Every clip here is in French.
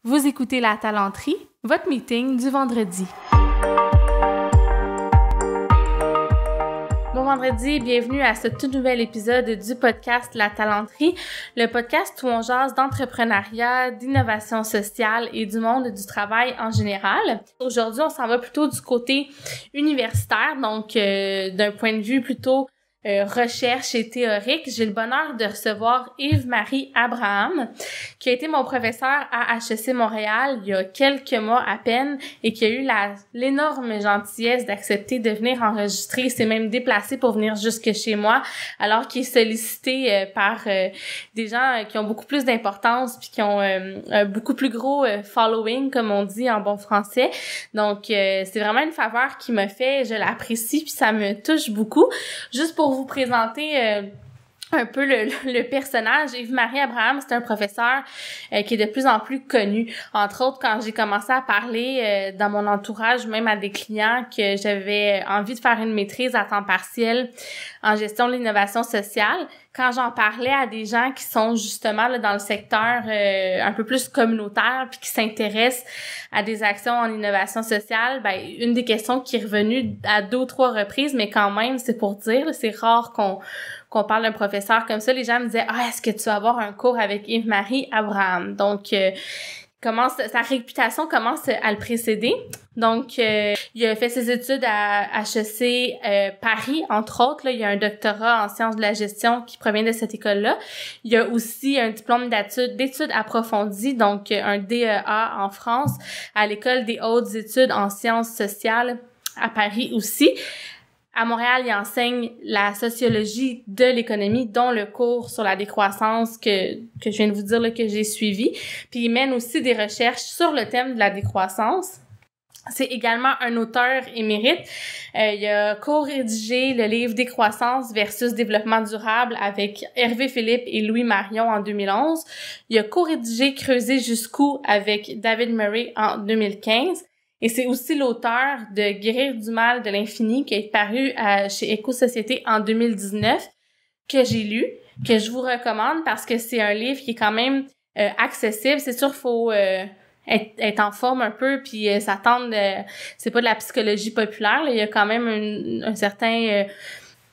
Vous écoutez La Talenterie, votre meeting du vendredi. Bon vendredi, bienvenue à ce tout nouvel épisode du podcast La Talenterie, le podcast où on jase d'entrepreneuriat, d'innovation sociale et du monde du travail en général. Aujourd'hui, on s'en va plutôt du côté universitaire, donc d'un point de vue plutôt recherche et théorique. J'ai le bonheur de recevoir Yves-Marie Abraham, qui a été mon professeur à HEC Montréal il y a quelques mois à peine et qui a eu l'énorme gentillesse d'accepter de venir enregistrer. Il s'est même déplacé pour venir jusque chez moi, alors qu'il est sollicité par des gens qui ont beaucoup plus d'importance puis qui ont un beaucoup plus gros following, comme on dit en bon français. Donc, c'est vraiment une faveur qu'il m'a fait. Je l'apprécie puis ça me touche beaucoup. Juste pour vous présenter un peu le personnage, Yves-Marie Abraham, c'est un professeur qui est de plus en plus connu. Entre autres, quand j'ai commencé à parler dans mon entourage, même à des clients, que j'avais envie de faire une maîtrise à temps partiel en gestion de l'innovation sociale, quand j'en parlais à des gens qui sont justement là, dans le secteur un peu plus communautaire puis qui s'intéressent à des actions en innovation sociale, ben une des questions qui est revenue à 2 ou 3 reprises, mais quand même, c'est pour dire, là, c'est rare qu'on parle d'un professeur comme ça. Les gens me disaient « Ah, est-ce que tu vas avoir un cours avec Yves-Marie Abraham? » Donc, sa réputation commence à le précéder. Donc, il a fait ses études à HEC Paris, entre autres. Là, il y a un doctorat en sciences de la gestion qui provient de cette école-là. Il y a aussi un diplôme d'études approfondies, donc un DEA en France, à l'École des hautes études en sciences sociales à Paris aussi. À Montréal, il enseigne la sociologie de l'économie, dont le cours sur la décroissance que je viens de vous dire là, que j'ai suivi. Puis il mène aussi des recherches sur le thème de la décroissance. C'est également un auteur émérite. Il a co-rédigé le livre Décroissance versus développement durable avec Hervé Philippe et Louis Marion en 2011. Il a co-rédigé Creuser jusqu'où avec David Murray en 2015. Et c'est aussi l'auteur de Guérir du mal de l'infini qui est paru chez Éco-Société en 2019, que j'ai lu, que je vous recommande parce que c'est un livre qui est quand même accessible. C'est sûr, faut être en forme un peu puis s'attendre. C'est pas de la psychologie populaire. Là. Il y a quand même un certain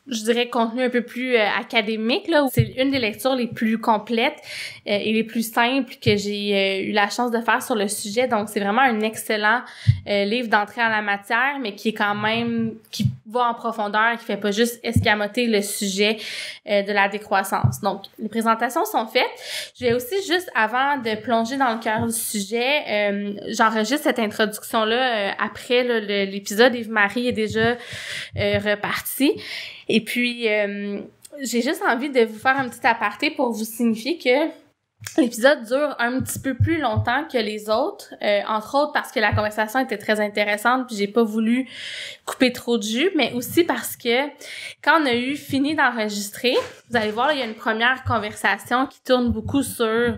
je dirais contenu un peu plus académique là. C'est une des lectures les plus complètes et les plus simples que j'ai eu la chance de faire sur le sujet. Donc c'est vraiment un excellent livre d'entrée en la matière, mais qui est quand même qui va en profondeur, qui fait pas juste escamoter le sujet de la décroissance. Donc les présentations sont faites. Je vais aussi juste avant de plonger dans le cœur du sujet, j'enregistre cette introduction là après là, l'épisode. Yves-Marie est déjà reparti. Et puis, j'ai juste envie de vous faire un petit aparté pour vous signifier que l'épisode dure un petit peu plus longtemps que les autres, entre autres parce que la conversation était très intéressante puis j'ai pas voulu couper trop de jus, mais aussi parce que quand on a eu fini d'enregistrer, vous allez voir, là, il y a une première conversation qui tourne beaucoup sur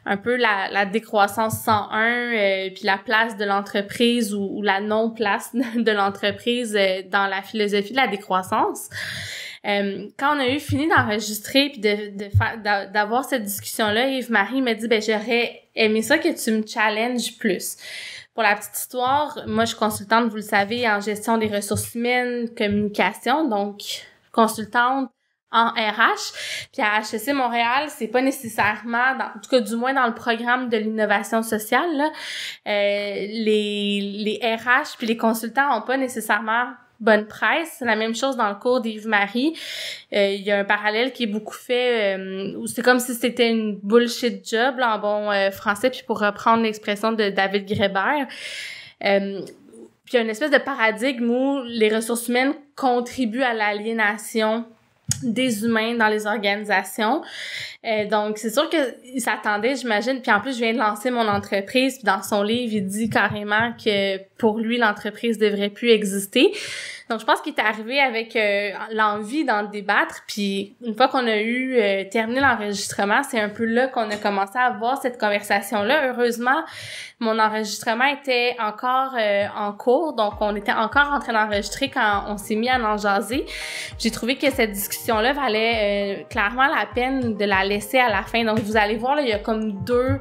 un peu la décroissance 101 puis la place de l'entreprise ou la non-place de l'entreprise dans la philosophie de la décroissance. Quand on a eu fini d'enregistrer puis d'avoir cette discussion-là, Yves-Marie m'a dit, j'aurais aimé ça que tu me challenges plus. Pour la petite histoire, moi, je suis consultante, vous le savez, en gestion des ressources humaines, communication, donc consultante en RH. Puis à HEC Montréal, c'est pas nécessairement, en tout cas du moins dans le programme de l'innovation sociale, là, les RH puis les consultants ont pas nécessairement bonne presse. C'est la même chose dans le cours d'Yves-Marie. Il y a un parallèle qui est beaucoup fait où c'est comme si c'était une bullshit job là, en bon français, puis pour reprendre l'expression de David Graeber. Puis il y a une espèce de paradigme où les ressources humaines contribuent à l'aliénation des humains dans les organisations. Donc, c'est sûr qu'il s'attendait, j'imagine. Puis en plus, je viens de lancer mon entreprise. Puis dans son livre, il dit carrément que pour lui, l'entreprise devrait plus exister. Donc, je pense qu'il est arrivé avec l'envie d'en débattre. Puis une fois qu'on a eu terminé l'enregistrement, c'est un peu là qu'on a commencé à avoir cette conversation-là. Heureusement, mon enregistrement était encore en cours. Donc, on était encore en train d'enregistrer quand on s'est mis à en jaser. J'ai trouvé que cette discussion-là valait clairement la peine de la laisser à la fin. Donc, vous allez voir, là, il y a comme deux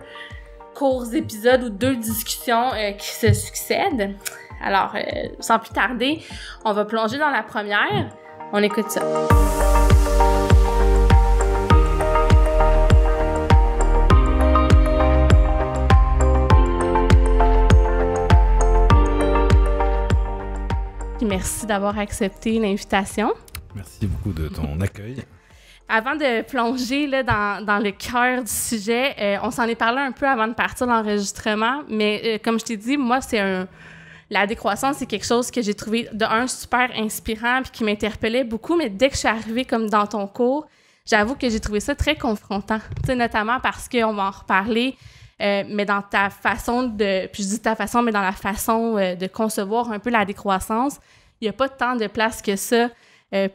courts épisodes ou 2 discussions qui se succèdent. Alors, sans plus tarder, on va plonger dans la première. On écoute ça. Merci d'avoir accepté l'invitation. Merci beaucoup de ton accueil. Avant de plonger là, dans le cœur du sujet, on s'en est parlé un peu avant de partir l'enregistrement, mais comme je t'ai dit, moi, la décroissance, c'est quelque chose que j'ai trouvé, super inspirant puis qui m'interpellait beaucoup, mais dès que je suis arrivée comme dans ton cours, j'avoue que j'ai trouvé ça très confrontant, notamment parce qu'on va en reparler, mais dans ta façon puis je dis ta façon, mais dans la façon de concevoir un peu la décroissance, il n'y a pas tant de place que ça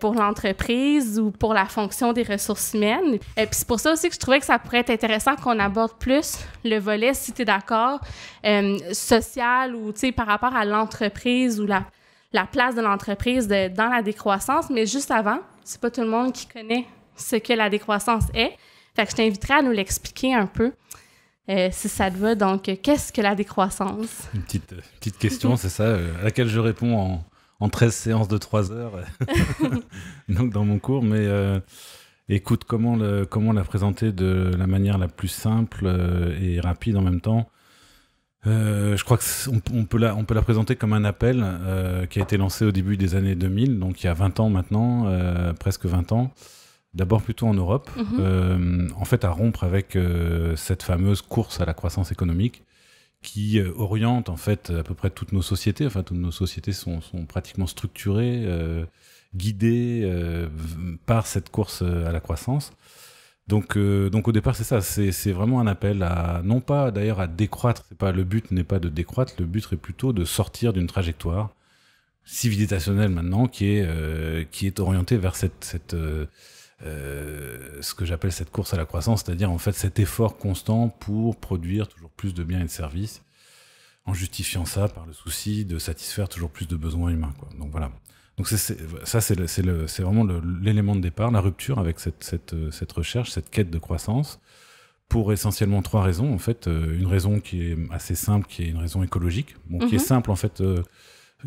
pour l'entreprise ou pour la fonction des ressources humaines. Puis c'est pour ça aussi que je trouvais que ça pourrait être intéressant qu'on aborde plus le volet, si tu es d'accord, social ou par rapport à l'entreprise ou la place de l'entreprise dans la décroissance. Mais juste avant, c'est pas tout le monde qui connaît ce que la décroissance est. Fait que je t'inviterais à nous l'expliquer un peu, si ça te va. Donc, qu'est-ce que la décroissance? Une petite question, c'est ça, à laquelle je réponds en 13 séances de 3 heures, donc dans mon cours. Mais écoute, comment la présenter de la manière la plus simple et rapide en même temps? Je crois qu'on peut la présenter comme un appel qui a été lancé au début des années 2000, donc il y a 20 ans maintenant, presque 20 ans. D'abord plutôt en Europe, en fait à rompre avec cette fameuse course à la croissance économique qui oriente en fait à peu près toutes nos sociétés. Enfin, toutes nos sociétés sont pratiquement structurées, guidées par cette course à la croissance. Donc au départ, c'est ça. C'est vraiment un appel à, non pas d'ailleurs à décroître. Le but n'est pas de décroître. Le but est plutôt de sortir d'une trajectoire civilisationnelle maintenant qui est orientée vers ce que j'appelle cette course à la croissance, c'est-à-dire en fait cet effort constant pour produire toujours plus de biens et de services, en justifiant ça par le souci de satisfaire toujours plus de besoins humains, quoi. Donc voilà. Donc c'est vraiment l'élément de départ, la rupture avec cette recherche, cette quête de croissance, pour essentiellement 3 raisons. En fait, une raison qui est assez simple, qui est une raison écologique, qui est simple en fait.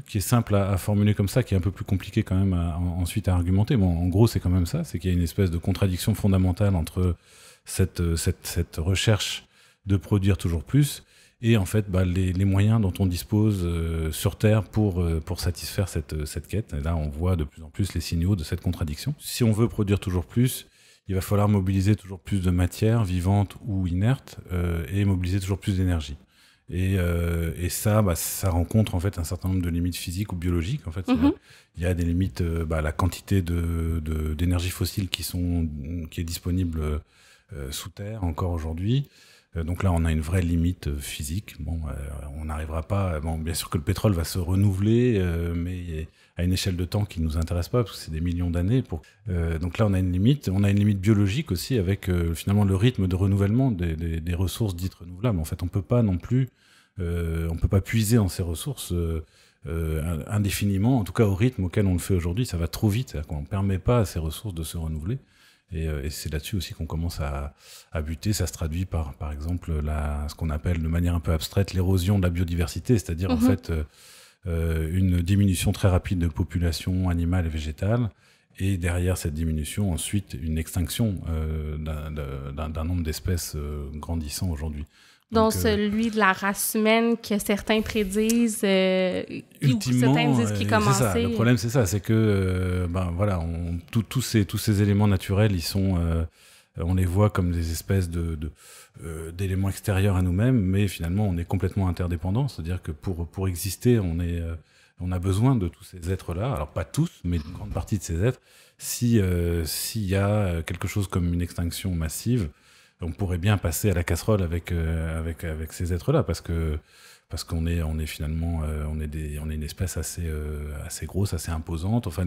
Qui est simple à formuler comme ça, qui est un peu plus compliqué quand même ensuite à argumenter. Bon, en gros, c'est quand même ça, c'est qu'il y a une espèce de contradiction fondamentale entre cette recherche de produire toujours plus et en fait les moyens dont on dispose sur Terre pour satisfaire cette quête. Et là, on voit de plus en plus les signaux de cette contradiction. Si on veut produire toujours plus, il va falloir mobiliser toujours plus de matière vivante ou inerte et mobiliser toujours plus d'énergie. Et ça rencontre en fait un certain nombre de limites physiques ou biologiques. En fait, il y a des limites, la quantité d'énergie fossile qui est disponible sous terre encore aujourd'hui. Donc là, on a une vraie limite physique. Bon, on n'arrivera pas. Bon, bien sûr que le pétrole va se renouveler, mais à une échelle de temps qui nous intéresse pas, parce que c'est des millions d'années. Donc là, on a une limite. On a une limite biologique aussi avec finalement le rythme de renouvellement des ressources dites renouvelables. En fait, on peut pas non plus, on peut pas puiser en ces ressources indéfiniment. En tout cas, au rythme auquel on le fait aujourd'hui, ça va trop vite. C'est-à-dire qu'on ne permet pas à ces ressources de se renouveler. Et c'est là-dessus aussi qu'on commence à buter. Ça se traduit par exemple, ce qu'on appelle de manière un peu abstraite l'érosion de la biodiversité, c'est-à-dire en fait une diminution très rapide de population animale et végétale, et derrière cette diminution, ensuite, une extinction d'un nombre d'espèces grandissant aujourd'hui. Donc celui de la race humaine que certains prédisent, ultimement, certains disent qu'il commençait. C'est ça. Le problème, c'est ça, c'est que tous ces éléments naturels, ils sont, on les voit comme des espèces d'éléments extérieurs à nous-mêmes, mais finalement, on est complètement interdépendants. C'est-à-dire que pour exister, on a besoin de tous ces êtres-là. Alors pas tous, mais une grande partie de ces êtres. S'il y a quelque chose comme une extinction massive, on pourrait bien passer à la casserole avec ces êtres-là, parce qu'on est finalement on est une espèce assez grosse, assez imposante. Enfin,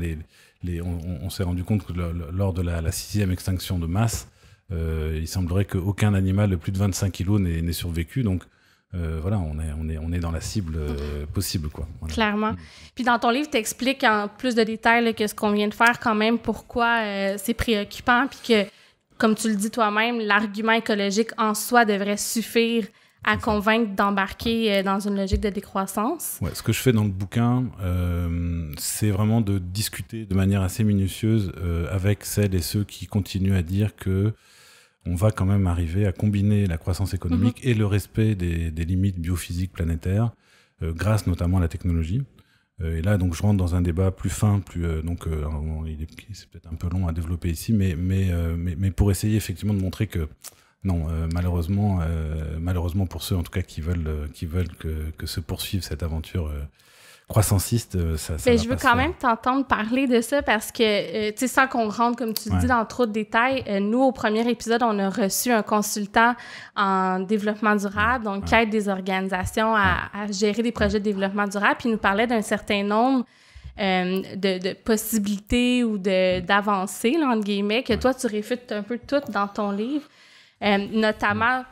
on s'est rendu compte que lors de la 6e extinction de masse, il semblerait qu'aucun animal de plus de 25 kilos n'ait survécu. Donc voilà, on est dans la cible possible, quoi. Voilà. Clairement. Puis dans ton livre, tu expliques en plus de détails là, que ce qu'on vient de faire, quand même, pourquoi c'est préoccupant, puis que, comme tu le dis toi-même, l'argument écologique en soi devrait suffire à convaincre d'embarquer dans une logique de décroissance. Ouais, ce que je fais dans le bouquin, c'est vraiment de discuter de manière assez minutieuse avec celles et ceux qui continuent à dire que on va quand même arriver à combiner la croissance économique et le respect des limites biophysiques planétaires, grâce notamment à la technologie. Et là, donc, je rentre dans un débat plus fin, c'est peut-être un peu long à développer ici, mais pour essayer effectivement de montrer que non, malheureusement pour ceux en tout cas qui veulent que se poursuive cette aventure croissanciste, ça Mais va je veux pas quand même t'entendre parler de ça parce que, tu sais, sans qu'on rentre, comme tu dis, dans trop de détails, nous, au premier épisode, on a reçu un consultant en développement durable, donc qui aide des organisations à gérer des projets de développement durable, puis il nous parlait d'un certain nombre de possibilités ou d'avancées, là, entre guillemets, que toi, tu réfutes un peu toutes dans ton livre, notamment...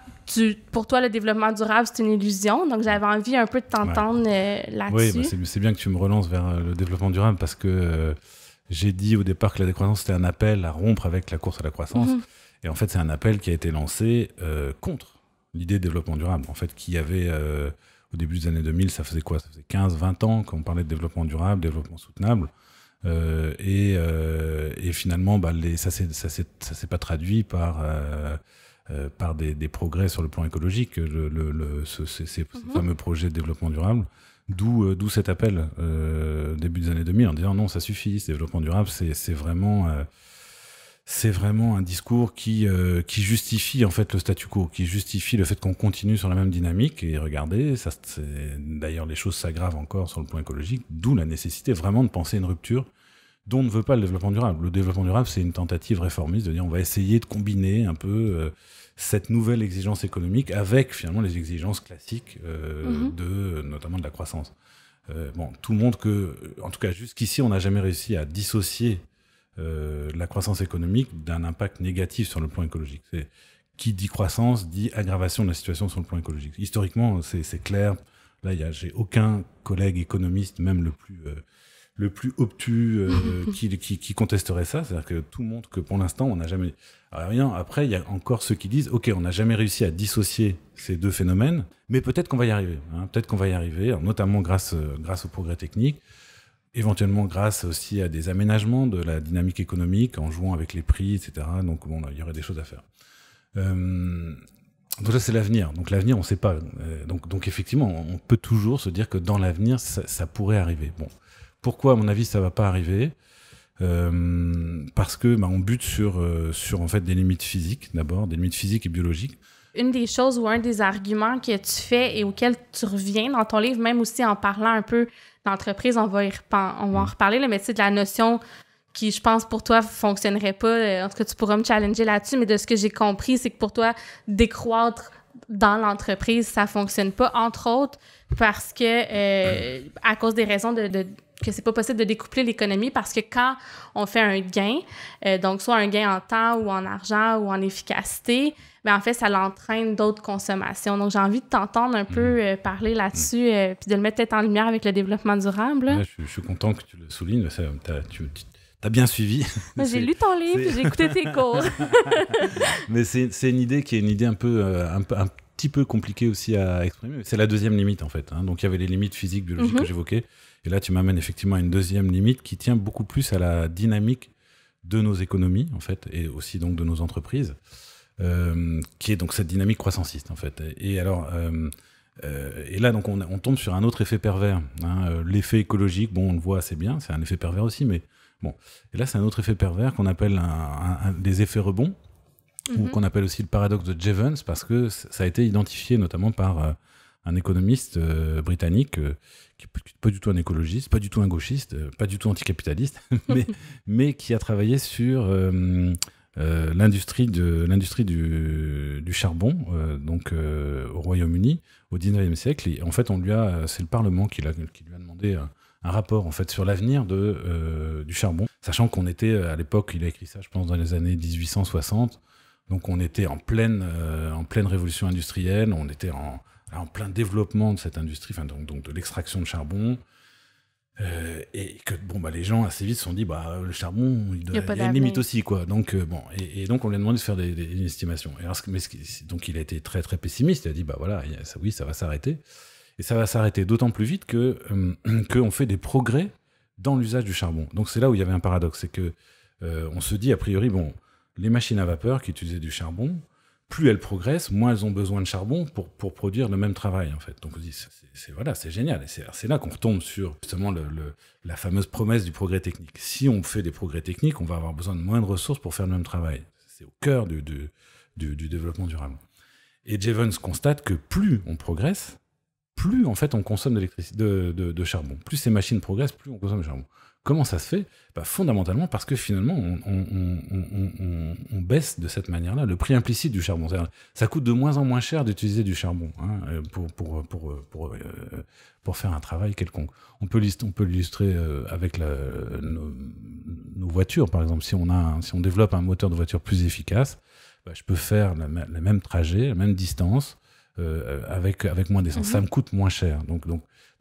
Pour toi, le développement durable, c'est une illusion. Donc, j'avais envie un peu de t'entendre là-dessus. Oui, c'est bien que tu me relances vers le développement durable parce que j'ai dit au départ que la décroissance, c'était un appel à rompre avec la course à la croissance. Et en fait, c'est un appel qui a été lancé contre l'idée de développement durable. En fait, qui avait, au début des années 2000, ça faisait quoi? Ça faisait 15, 20 ans qu'on parlait de développement durable, développement soutenable. Et finalement, ça s'est pas traduit par des progrès sur le plan écologique, ces fameux projets de développement durable, d'où cet appel début des années 2000 en disant non, ça suffit, ce développement durable, c'est vraiment un discours qui justifie en fait le statu quo, qui justifie le fait qu'on continue sur la même dynamique. Et regardez, d'ailleurs les choses s'aggravent encore sur le plan écologique, d'où la nécessité vraiment de penser une rupture dont ne veut pas le développement durable. Le développement durable, c'est une tentative réformiste de dire on va essayer de combiner un peu cette nouvelle exigence économique avec finalement les exigences classiques notamment de la croissance. Tout montre que, en tout cas jusqu'ici, on n'a jamais réussi à dissocier la croissance économique d'un impact négatif sur le plan écologique. Qui dit croissance dit aggravation de la situation sur le plan écologique. Historiquement, c'est clair. Là, j'ai aucun collègue économiste, même le plus obtus qui contesterait ça. C'est-à-dire que tout montre que pour l'instant, on n'a jamais... rien. Après, il y a encore ceux qui disent « Ok, on n'a jamais réussi à dissocier ces deux phénomènes, mais peut-être qu'on va y arriver. Peut-être qu'on va y arriver, notamment grâce au progrès technique, éventuellement grâce aussi à des aménagements de la dynamique économique, en jouant avec les prix, etc. Donc, il y aurait des choses à faire. Donc ça, c'est l'avenir. Donc l'avenir, on ne sait pas. Donc effectivement, on peut toujours se dire que dans l'avenir, ça pourrait arriver. Bon. Pourquoi, à mon avis, ça va pas arriver? Parce que on bute sur en fait des limites physiques d'abord, des limites physiques et biologiques. Une des choses ou un des arguments que tu fais et auxquels tu reviens dans ton livre, même aussi en parlant un peu d'entreprise, on va en reparler, là, mais tu sais, de la notion qui, je pense, pour toi, fonctionnerait pas. En tout cas, tu pourras me challenger là-dessus, mais de ce que j'ai compris, c'est que pour toi, décroître dans l'entreprise, ça fonctionne pas, entre autres, parce que à cause des raisons que c'est pas possible de découpler l'économie, parce que quand on fait un gain, donc soit un gain en temps ou en argent ou en efficacité, en fait, ça l'entraîne d'autres consommations. Donc, j'ai envie de t'entendre un peu parler là-dessus, puis de le mettre peut-être en lumière avec le développement durable. Ouais, je suis content que tu le soulignes. T'as bien suivi. J'ai lu ton livre, j'ai écouté tes cours. Mais c'est une idée qui est une idée un petit peu compliquée aussi à exprimer. C'est la deuxième limite, en fait. Donc, il y avait les limites physiques, biologiques que j'évoquais. Et là, tu m'amènes effectivement à une deuxième limite qui tient beaucoup plus à la dynamique de nos économies, en fait, et aussi donc de nos entreprises, qui est donc cette dynamique croissanciste, en fait. Et alors... et là, donc, on tombe sur un autre effet pervers. L'effet écologique, on le voit assez bien, c'est un effet pervers aussi, mais bon. Et là, c'est un autre effet pervers qu'on appelle des effets rebonds, ou qu'on appelle aussi le paradoxe de Jevons, parce que ça a été identifié notamment par un économiste britannique qui n'est pas du tout un écologiste, pas du tout un gauchiste, pas du tout anticapitaliste, mais qui a travaillé sur l'industrie du charbon, donc au Royaume-Uni, au 19e siècle. Et en fait, c'est le Parlement qui lui a demandé un rapport en fait, sur l'avenir du charbon, sachant qu'on était, à l'époque, il a écrit ça, je pense, dans les années 1860, donc on était en pleine révolution industrielle, on était en plein développement de cette industrie, donc de l'extraction de charbon. Et que les gens assez vite se sont dit le charbon il y a une limite aussi quoi. Donc et donc on lui a demandé de faire une estimation. Et alors, donc il a été très très pessimiste. Il a dit ça va s'arrêter, et ça va s'arrêter d'autant plus vite que on fait des progrès dans l'usage du charbon. Donc c'est là où il y avait un paradoxe, c'est que on se dit a priori les machines à vapeur qui utilisaient du charbon, plus elles progressent, moins elles ont besoin de charbon pour produire le même travail, en fait. Donc on se dit, c'est génial. Et c'est là qu'on retombe sur justement la fameuse promesse du progrès technique. Si on fait des progrès techniques, on va avoir besoin de moins de ressources pour faire le même travail. C'est au cœur du développement durable. Et Jevons constate que plus on progresse, plus en fait on consomme de charbon. Plus ces machines progressent, plus on consomme de charbon. Comment ça se fait ? Fondamentalement parce que finalement, on baisse de cette manière-là le prix implicite du charbon. C'est-à-dire, ça coûte de moins en moins cher d'utiliser du charbon pour faire un travail quelconque. On peut l'illustrer avec nos voitures, par exemple. Si on développe un moteur de voiture plus efficace, je peux faire le même trajet, la même distance avec moins d'essence. Ça me coûte moins cher. Donc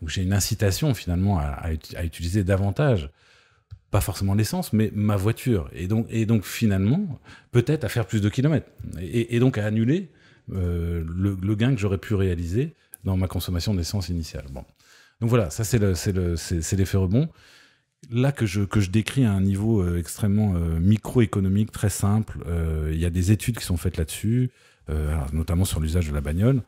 j'ai une incitation finalement à utiliser davantage, pas forcément l'essence, mais ma voiture. Et donc finalement, peut-être à faire plus de kilomètres. Et donc à annuler le gain que j'aurais pu réaliser dans ma consommation d'essence initiale. Bon. Donc voilà, ça c'est l'effet rebond. Là que je décris à un niveau extrêmement microéconomique, très simple. Il y a des études qui sont faites là-dessus, notamment sur l'usage de la bagnole.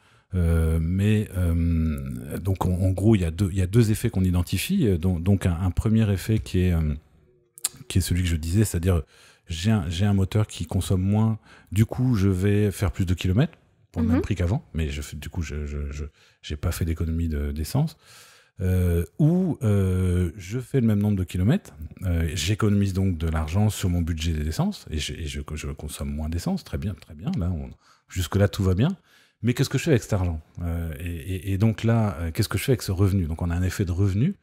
Donc en gros il y a deux effets qu'on identifie, donc un premier effet qui est celui que je disais, c'est-à-dire j'ai un moteur qui consomme moins, du coup je vais faire plus de kilomètres pour le même prix qu'avant, mais du coup je j'ai pas fait d'économie d'essence, ou je fais le même nombre de kilomètres, j'économise donc de l'argent sur mon budget d'essence et je consomme moins d'essence, très bien là jusque là tout va bien. Mais qu'est-ce que je fais avec cet argent ? Et donc là, qu'est-ce que je fais avec ce revenu ? Donc on a un effet de revenu.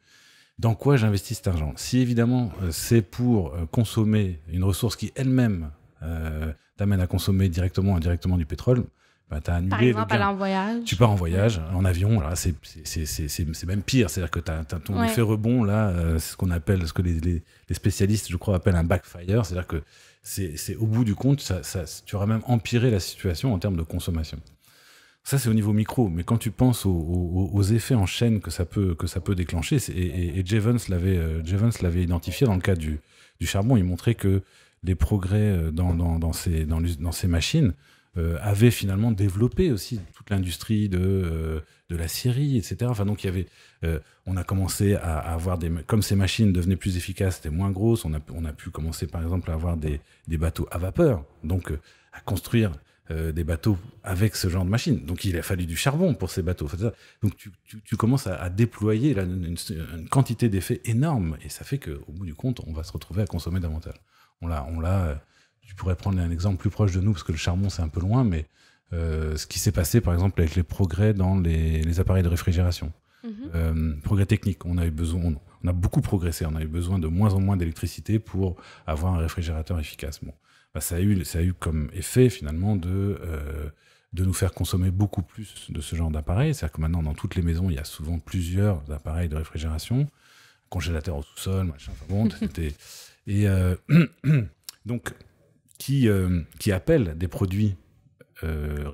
Dans quoi j'investis cet argent ? Si évidemment c'est pour consommer une ressource qui elle-même t'amène à consommer directement ou indirectement du pétrole, t'as annulé. Par exemple, aller en voyage. Tu pars en voyage, en avion, là, c'est même pire. C'est-à-dire que t'as ton effet rebond, là, c'est ce que les spécialistes, je crois, appellent un backfire. C'est-à-dire que c'est au bout du compte, tu auras même empiré la situation en termes de consommation. Ça, c'est au niveau micro, mais quand tu penses aux effets en chaîne que ça peut déclencher, et Jevons l'avait identifié dans le cas du charbon, il montrait que les progrès dans ces machines avaient finalement développé aussi toute l'industrie de l'acierie, etc. Enfin, donc il y avait, on a commencé à avoir comme ces machines devenaient plus efficaces, c'était moins grosses, on a pu commencer par exemple à avoir des bateaux à vapeur, donc à construire des bateaux avec ce genre de machine. Donc il a fallu du charbon pour ces bateaux. Donc tu commences à déployer là, une quantité d'effets énorme, et ça fait qu'au bout du compte, on va se retrouver à consommer davantage. Tu pourrais prendre un exemple plus proche de nous, parce que le charbon c'est un peu loin, mais ce qui s'est passé par exemple avec les progrès dans les appareils de réfrigération. Progrès techniques. On a beaucoup progressé. On a eu besoin de moins en moins d'électricité pour avoir un réfrigérateur efficace. Bon. Ça a eu comme effet finalement de nous faire consommer beaucoup plus de ce genre d'appareils. C'est-à-dire que maintenant, dans toutes les maisons, il y a souvent plusieurs appareils de réfrigération, congélateurs au sous-sol, machin, enfin bon, donc qui appellent des produits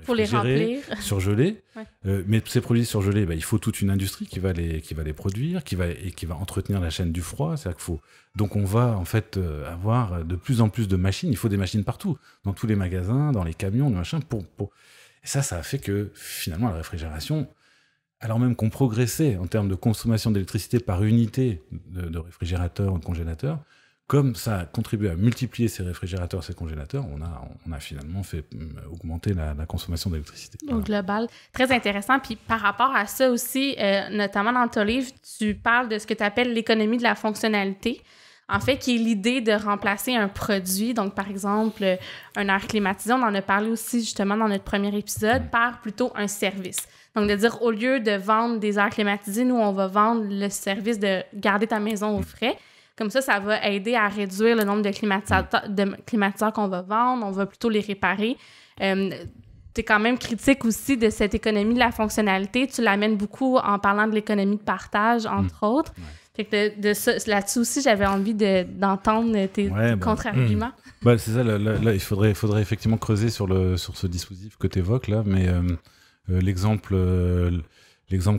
pour les remplir, surgelés. Ouais. Mais ces produits surgelés, il faut toute une industrie qui va les produire, qui va entretenir la chaîne du froid. C'est-à-dire donc on va en fait avoir de plus en plus de machines. Il faut des machines partout, dans tous les magasins, dans les camions, machin. Et ça a fait que finalement la réfrigération, alors même qu'on progressait en termes de consommation d'électricité par unité de réfrigérateur ou de congélateur, comme ça a contribué à multiplier ces réfrigérateurs, ces congélateurs, on a finalement fait augmenter la consommation d'électricité. Au global. Très intéressant. Puis par rapport à ça aussi, notamment dans ton livre, tu parles de ce que tu appelles l'économie de la fonctionnalité. En fait, qui est l'idée de remplacer un produit, donc par exemple un air climatisé, on en a parlé aussi justement dans notre premier épisode, par plutôt un service. Donc de dire, au lieu de vendre des airs climatisés, nous on va vendre le service de garder ta maison au frais. Comme ça va aider à réduire le nombre de climatiseurs qu'on va vendre. On va plutôt les réparer. Tu es quand même critique aussi de cette économie de la fonctionnalité. Tu l'amènes beaucoup en parlant de l'économie de partage, entre autres. Fait que là-dessus aussi, j'avais envie d'entendre tes contre-arguments. C'est ça, là il faudrait effectivement creuser sur ce dispositif que tu évoques là, mais l'exemple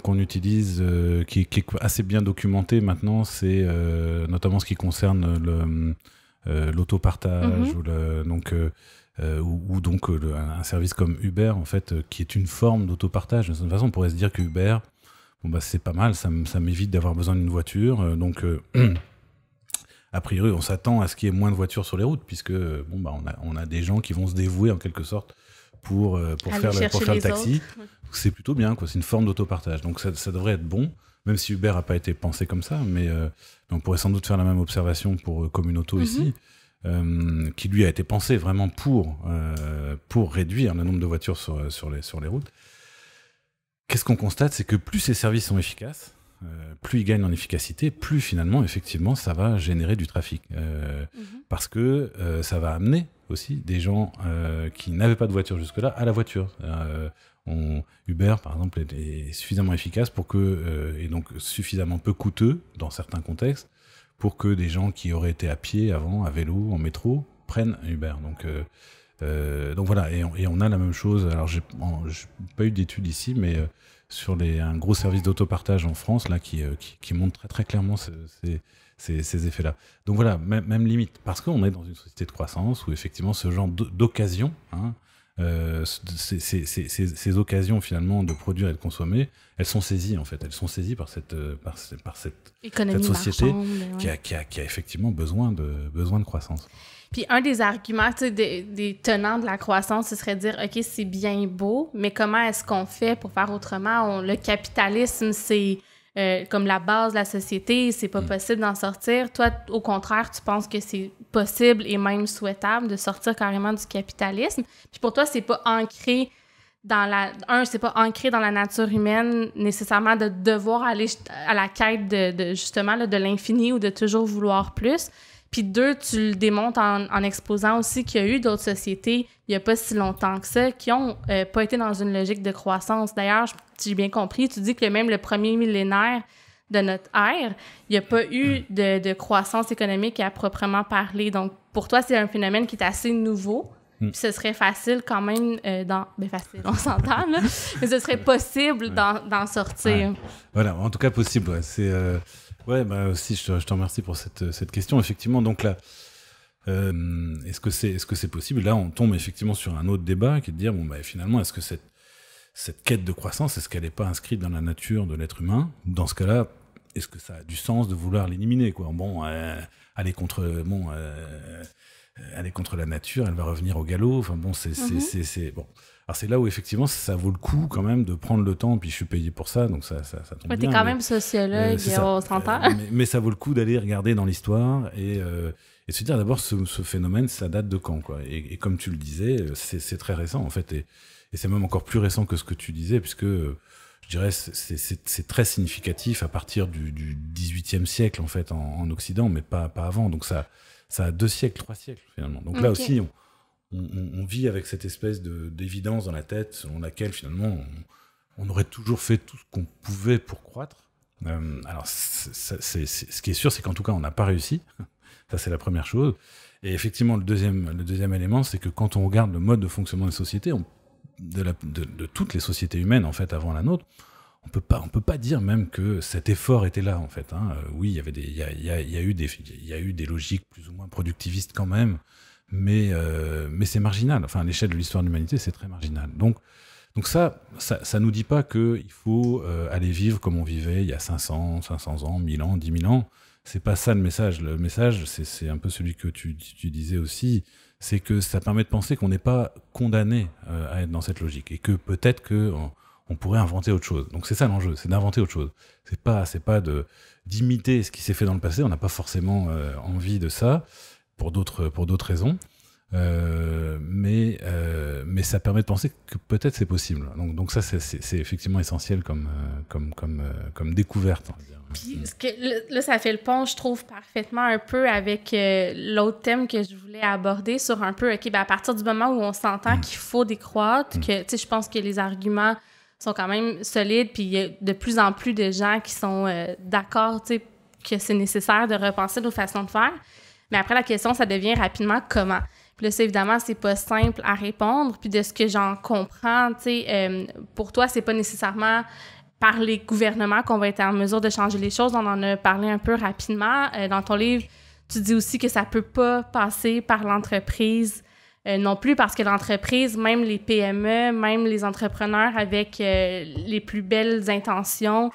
qu'on utilise, qui est assez bien documenté maintenant, c'est notamment ce qui concerne l'autopartage, ou donc un service comme Uber, en fait, qui est une forme d'autopartage. De toute façon, on pourrait se dire que Uber, c'est pas mal, ça m'évite d'avoir besoin d'une voiture, donc a priori, on s'attend à ce qu'il y ait moins de voitures sur les routes, puisque on a des gens qui vont se dévouer en quelque sorte pour faire le taxi. C'est plutôt bien, quoi. C'est une forme d'autopartage. Donc ça devrait être bon, même si Uber n'a pas été pensé comme ça, mais on pourrait sans doute faire la même observation pour Communauto ici, qui lui a été pensé vraiment pour réduire le nombre de voitures sur les routes. Qu'est-ce qu'on constate, c'est que plus ces services sont efficaces, plus ils gagnent en efficacité, plus finalement, effectivement, ça va générer du trafic. Parce que ça va amener aussi des gens qui n'avaient pas de voiture jusque-là à la voiture. Uber, par exemple, est suffisamment efficace et donc suffisamment peu coûteux dans certains contextes pour que des gens qui auraient été à pied avant, à vélo, en métro, prennent Uber. Donc voilà, et on a la même chose. Alors j'ai pas eu d'études ici, mais sur un gros service d'autopartage en France là qui montre très très clairement ces effets-là. Donc voilà, même limite, parce qu'on est dans une société de croissance où effectivement ce genre d'occasion, ces occasions finalement de produire et de consommer, elles sont saisies en fait. Elles sont saisies par cette société qui a effectivement besoin de croissance. Puis un des arguments des tenants de la croissance, ce serait de dire, OK, c'est bien beau, mais comment est-ce qu'on fait pour faire autrement? Le capitalisme, c'est comme la base de la société, c'est pas possible d'en sortir. Toi, au contraire, tu penses que c'est possible et même souhaitable de sortir carrément du capitalisme. Puis pour toi, c'est pas ancré c'est pas ancré dans la nature humaine nécessairement de devoir aller à la quête de justement là, de l'infini ou de toujours vouloir plus. Puis 2, tu le démontres en exposant aussi qu'il y a eu d'autres sociétés, il n'y a pas si longtemps que ça, qui n'ont pas été dans une logique de croissance. D'ailleurs, si j'ai bien compris, tu dis que même le premier millénaire de notre ère, il n'y a pas eu de croissance économique à proprement parler. Donc, pour toi, c'est un phénomène qui est assez nouveau. Puis ce serait facile quand même facile, on s'entend, là, mais ce serait possible d'en sortir. Ouais. Voilà, en tout cas possible, ouais. C'est... aussi, je te remercie pour cette question. Effectivement, donc là, est-ce que c'est possible? Là, on tombe effectivement sur un autre débat qui est de dire, finalement, est-ce que cette quête de croissance, est-ce qu'elle n'est pas inscrite dans la nature de l'être humain? Dans ce cas-là, est-ce que ça a du sens de vouloir l'éliminer, quoi? Aller contre la nature, elle va revenir au galop. Enfin bon, c'est bon. Alors c'est là où effectivement ça vaut le coup quand même de prendre le temps, puis je suis payé pour ça, donc ça tombe bien. T'es quand même sociologue, on s'entend. Mais ça vaut le coup d'aller regarder dans l'histoire et se dire d'abord ce phénomène, ça date de quand, quoi. Et comme tu le disais, c'est très récent en fait, et c'est même encore plus récent que ce que tu disais, puisque je dirais c'est très significatif à partir du XVIIIe siècle en fait en Occident, mais pas avant. Donc ça a 2 siècles, 3 siècles finalement. Donc là aussi on vit avec cette espèce d'évidence dans la tête selon laquelle finalement on aurait toujours fait tout ce qu'on pouvait pour croître. Alors ce qui est sûr, c'est qu'en tout cas on n'a pas réussi. Ça c'est la première chose. Et effectivement le deuxième élément, c'est que quand on regarde le mode de fonctionnement des sociétés, de toutes les sociétés humaines en fait avant la nôtre, on peut pas dire même que cet effort était là en fait. Oui, il y a eu des logiques plus ou moins productivistes quand même. Mais c'est marginal. Enfin, à l'échelle de l'histoire de l'humanité, c'est très marginal. Donc ça nous dit pas qu'il faut aller vivre comme on vivait il y a 500 ans, 1000 ans, 10 000 ans. C'est pas ça le message. Le message, c'est un peu celui que tu disais aussi, c'est que ça permet de penser qu'on n'est pas condamné à être dans cette logique et que peut-être qu'on pourrait inventer autre chose. Donc c'est ça l'enjeu, c'est d'inventer autre chose. C'est pas d'imiter ce qui s'est fait dans le passé. On n'a pas forcément envie de ça. Pour d'autres raisons, mais ça permet de penser que peut-être c'est possible. Donc ça c'est effectivement essentiel comme découverte. On va dire. Puis là ça fait le pont, je trouve, parfaitement un peu avec l'autre thème que je voulais aborder sur un peu à partir du moment où on s'entend qu'il faut décroître, que je pense que les arguments sont quand même solides, puis il y a de plus en plus de gens qui sont d'accord, que c'est nécessaire de repenser nos façons de faire. Mais après, la question, ça devient rapidement comment. Puis là, ça, évidemment, c'est pas simple à répondre. Puis de ce que j'en comprends, tu sais, pour toi, c'est pas nécessairement par les gouvernements qu'on va être en mesure de changer les choses. On en a parlé un peu rapidement. Dans ton livre, tu dis aussi que ça peut pas passer par l'entreprise non plus, parce que l'entreprise, même les PME, même les entrepreneurs avec les plus belles intentions,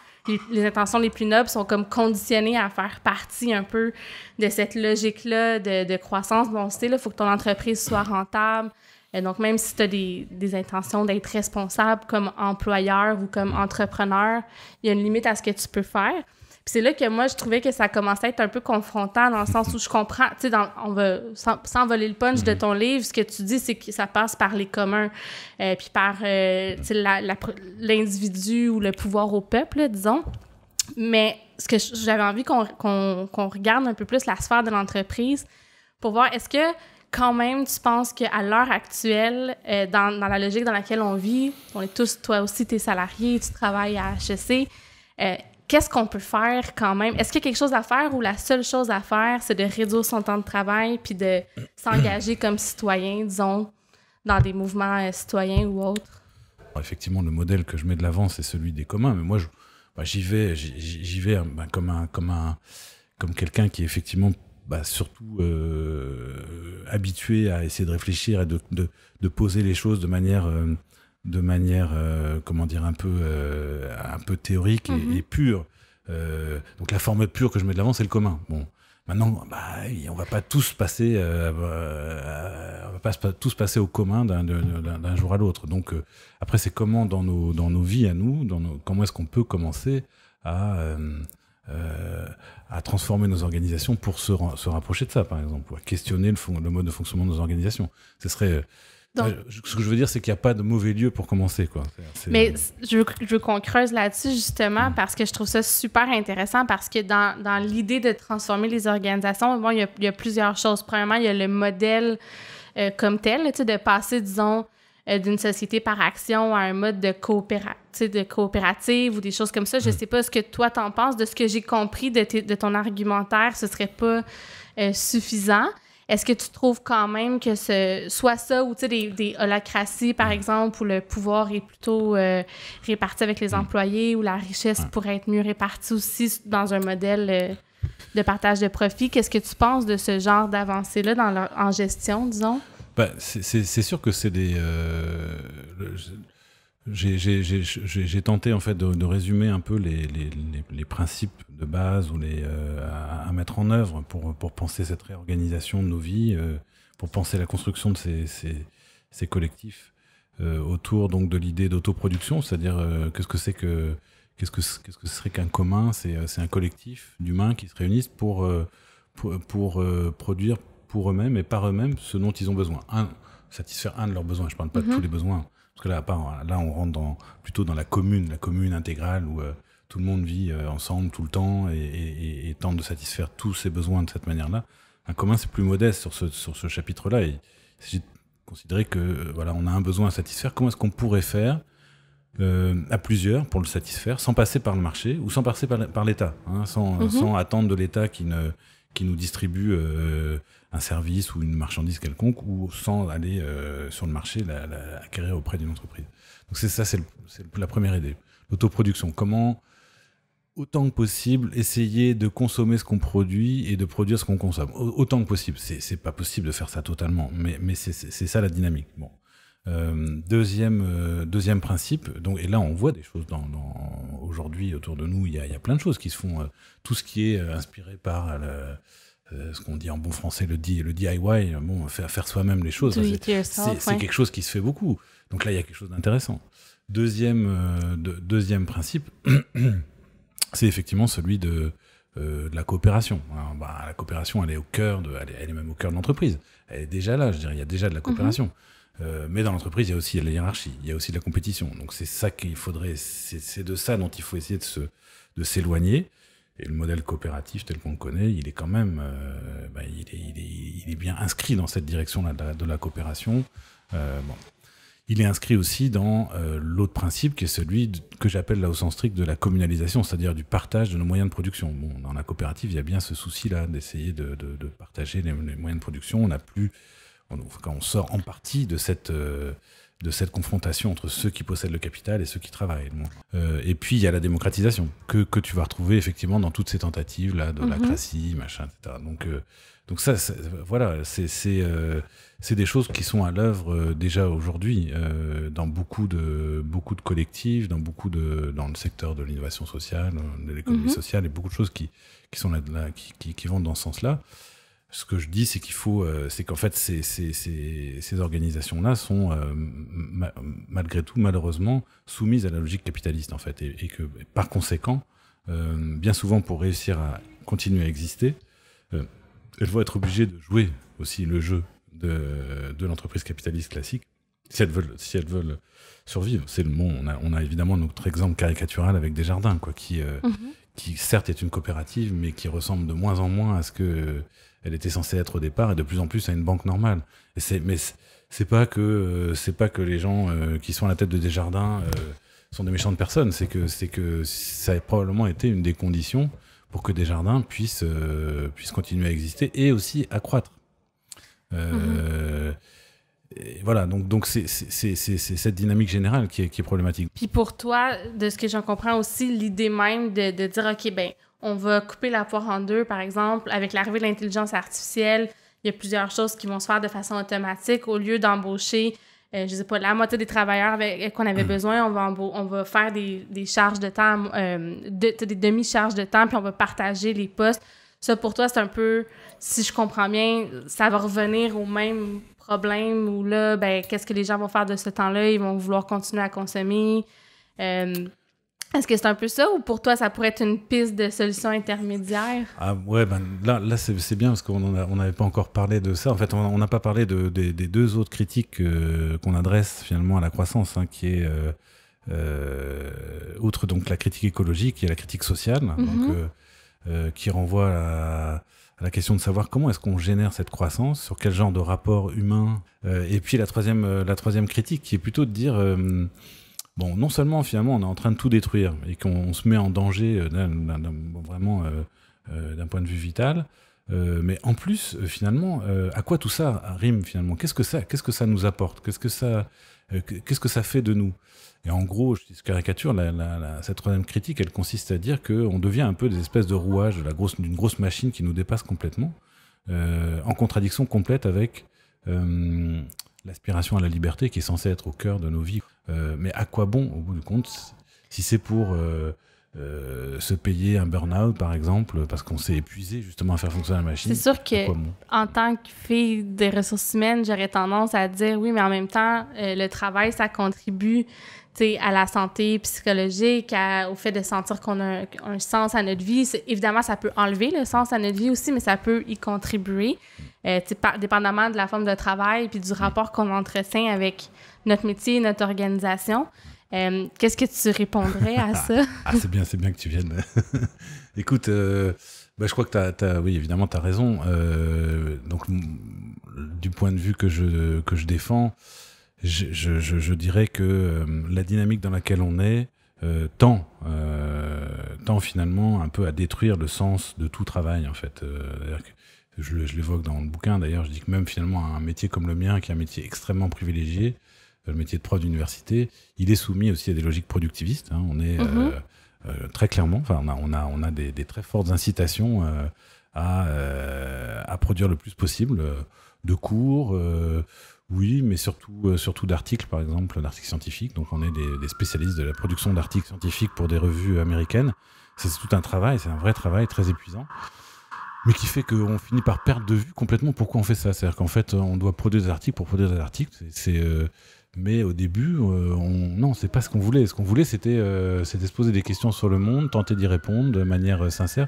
les intentions les plus nobles sont comme conditionnés à faire partie un peu de cette logique-là de croissance. Bon, tu sais, là, il faut que ton entreprise soit rentable. Donc, même si tu as des intentions d'être responsable comme employeur ou comme entrepreneur, il y a une limite à ce que tu peux faire. Puis c'est là que moi, je trouvais que ça commençait à être un peu confrontant dans le sens où je comprends, tu sais, on va, sans voler le punch de ton livre, ce que tu dis, c'est que ça passe par les communs, puis par, tu sais, l'individu ou le pouvoir au peuple, là, disons. Mais ce que j'avais envie qu'on regarde un peu plus la sphère de l'entreprise pour voir, est-ce que quand même, tu penses qu'à l'heure actuelle, dans la logique dans laquelle on vit, on est tous, toi aussi, t'es salarié, tu travailles à HEC, qu'est-ce qu'on peut faire quand même? Est-ce qu'il y a quelque chose à faire ou la seule chose à faire, c'est de réduire son temps de travail puis de s'engager comme citoyen, disons, dans des mouvements citoyens ou autres? Effectivement, le modèle que je mets de l'avant, c'est celui des communs. Mais moi, j'y vais comme quelqu'un qui est effectivement surtout habitué à essayer de réfléchir et de poser les choses de manière comment dire, un peu théorique et pure. Donc la formule pure que je mets de l'avant, c'est le commun. Bon, maintenant, on va pas tous passer, au commun d'un jour à l'autre. Donc après, c'est comment dans nos vies à nous, comment est-ce qu'on peut commencer à transformer nos organisations pour se rapprocher de ça, par exemple, ou à questionner le mode de fonctionnement de nos organisations. Ce serait donc, ce que je veux dire, c'est qu'il n'y a pas de mauvais lieu pour commencer, quoi. Mais je veux qu'on creuse là-dessus, justement, parce que je trouve ça super intéressant, parce que dans l'idée de transformer les organisations, bon, il y a plusieurs choses. Premièrement, il y a le modèle comme tel, tu sais, de passer, disons, d'une société par action à un mode de coopérative ou des choses comme ça. Je ne sais pas ce que toi t'en penses. De ce que j'ai compris de ton argumentaire, ce ne serait pas suffisant. Est-ce que tu trouves quand même que soit ça ou des holacraties, par exemple, où le pouvoir est plutôt réparti avec les employés, où la richesse pourrait être mieux répartie aussi dans un modèle de partage de profit? Qu'est-ce que tu penses de ce genre d'avancée-là en gestion, disons? C'est sûr que c'est des... J'ai tenté en fait de résumer un peu les principes de base ou à mettre en œuvre pour penser cette réorganisation de nos vies, pour penser la construction de ces collectifs autour donc de l'idée d'autoproduction, c'est-à-dire qu'est-ce que ce serait qu'un commun? C'est un collectif d'humains qui se réunissent pour produire pour eux-mêmes et par eux-mêmes ce dont ils ont besoin. Satisfaire un de leurs besoins. Je ne parle pas de tous les besoins. Parce que là, on rentre plutôt dans la commune intégrale où tout le monde vit ensemble tout le temps et tente de satisfaire tous ses besoins de cette manière-là. Un commun, c'est plus modeste sur ce chapitre-là. Il s'agit de considérer que on a un besoin à satisfaire. Comment est-ce qu'on pourrait faire à plusieurs pour le satisfaire, sans passer par le marché ou sans passer par l'État, hein, sans attendre de l'État qui nous distribue un service ou une marchandise quelconque, ou sans aller sur le marché l'acquérir auprès d'une entreprise. Donc c'est la première idée. L'autoproduction. Comment, autant que possible, essayer de consommer ce qu'on produit et de produire ce qu'on consomme. Autant que possible. C'est pas possible de faire ça totalement, mais c'est ça la dynamique. Bon. Deuxième principe, donc, et là on voit des choses aujourd'hui autour de nous, il y a plein de choses qui se font, tout ce qui est inspiré par ce qu'on dit en bon français le DIY, faire soi-même les choses, c'est quelque chose qui se fait beaucoup, donc là il y a quelque chose d'intéressant. Deuxième principe, c'est effectivement celui de la coopération. Alors, la coopération, elle est même au cœur de l'entreprise, elle est déjà là, je dirais, il y a déjà de la coopération. Mais dans l'entreprise, il y a aussi la hiérarchie, il y a aussi de la compétition. Donc c'est ça qu'il faudrait, c'est de ça dont il faut essayer de s'éloigner. Et le modèle coopératif tel qu'on le connaît, il est quand même, il est bien inscrit dans cette direction-là de la coopération. il est inscrit aussi dans l'autre principe qui est celui que j'appelle là au sens strict de la communalisation, c'est-à-dire du partage de nos moyens de production. Bon, dans la coopérative, il y a bien ce souci-là d'essayer de partager les moyens de production. On sort en partie de cette confrontation entre ceux qui possèdent le capital et ceux qui travaillent. Et puis, il y a la démocratisation que tu vas retrouver effectivement dans toutes ces tentatives là, de l'acratie, machin, etc. Donc ça, voilà, c'est des choses qui sont à l'œuvre déjà aujourd'hui dans beaucoup de collectifs, dans le secteur de l'innovation sociale, de l'économie sociale, et beaucoup de choses qui sont là, qui vont dans ce sens-là. Ce que je dis, c'est c'est qu'en fait, ces organisations-là sont malgré tout, malheureusement, soumises à la logique capitaliste, en fait, et que par conséquent, bien souvent, pour réussir à continuer à exister, elles vont être obligées de jouer aussi le jeu de l'entreprise capitaliste classique, si elles veulent survivre. C'est le monde. On a évidemment notre exemple caricatural avec Desjardins, quoi, qui certes est une coopérative, mais qui ressemble de moins en moins à ce que elle était censée être au départ, et de plus en plus à une banque normale. Mais c'est pas que les gens qui sont à la tête de Desjardins sont des méchantes personnes. C'est que ça a probablement été une des conditions pour que Desjardins puisse continuer à exister et aussi accroître. Et voilà, donc c'est cette dynamique générale qui est problématique. Puis pour toi, de ce que j'en comprends aussi, l'idée même de dire, OK, ben on va couper la poire en deux, par exemple, avec l'arrivée de l'intelligence artificielle, il y a plusieurs choses qui vont se faire de façon automatique. Au lieu d'embaucher, je sais pas, la moitié des travailleurs qu'on avait besoin, on va faire des charges de temps, des demi-charges de temps, puis on va partager les postes. Ça, pour toi, c'est un peu, si je comprends bien, ça va revenir au même problème où là, ben, qu'est-ce que les gens vont faire de ce temps-là? Ils vont vouloir continuer à consommer. Est-ce que c'est un peu ça, ou pour toi, ça pourrait être une piste de solution intermédiaire? Ah ouais, ben là c'est bien parce qu'on n'avait pas encore parlé de ça. En fait, on n'a pas parlé des deux autres critiques qu'on adresse finalement à la croissance, hein, qui est, outre donc la critique écologique, il y a la critique sociale, donc, qui renvoie à la question de savoir comment est-ce qu'on génère cette croissance, sur quel genre de rapport humain. Et puis la troisième critique qui est plutôt de dire... bon, non seulement finalement on est en train de tout détruire et qu'on se met en danger vraiment d'un point de vue vital, mais en plus finalement à quoi tout ça rime finalement? Qu'est-ce que ça nous apporte? Qu'est-ce que ça fait de nous? Et en gros, je dis caricature, cette troisième critique, elle consiste à dire qu'on devient un peu des espèces de rouages d'une grosse machine qui nous dépasse complètement, en contradiction complète avec l'aspiration à la liberté qui est censée être au cœur de nos vies. Mais à quoi bon, au bout du compte, si c'est pour se payer un burn-out, par exemple, parce qu'on s'est épuisé justement à faire fonctionner la machine? C'est sûr que, en tant que fille des ressources humaines, j'aurais tendance à dire oui, mais en même temps, le travail, ça contribue à la santé psychologique, au fait de sentir qu'on a un sens à notre vie. Évidemment, ça peut enlever le sens à notre vie aussi, mais ça peut y contribuer, dépendamment de la forme de travail puis du rapport qu'on entretient avec notre métier, notre organisation. Qu'est-ce que tu répondrais à ça? C'est bien que tu viennes. Écoute, je crois que oui, évidemment, tu as raison. Donc, du point de vue que je défends, je dirais que la dynamique dans laquelle on est tend finalement un peu à détruire le sens de tout travail, en fait. Je l'évoque dans le bouquin, d'ailleurs, je dis que même finalement un métier comme le mien, qui est un métier extrêmement privilégié, le métier de prof d'université, il est soumis aussi à des logiques productivistes. Hein. On est très clairement, enfin, on a des très fortes incitations à produire le plus possible de cours, oui, mais surtout d'articles, par exemple, d'articles scientifiques. Donc, on est des spécialistes de la production d'articles scientifiques pour des revues américaines. C'est tout un travail, c'est un vrai travail très épuisant, mais qui fait qu'on finit par perdre de vue complètement pourquoi on fait ça. C'est-à-dire qu'en fait, on doit produire des articles pour produire des articles. Mais au début, non, c'est pas ce qu'on voulait. Ce qu'on voulait, c'était se poser des questions sur le monde, tenter d'y répondre de manière sincère.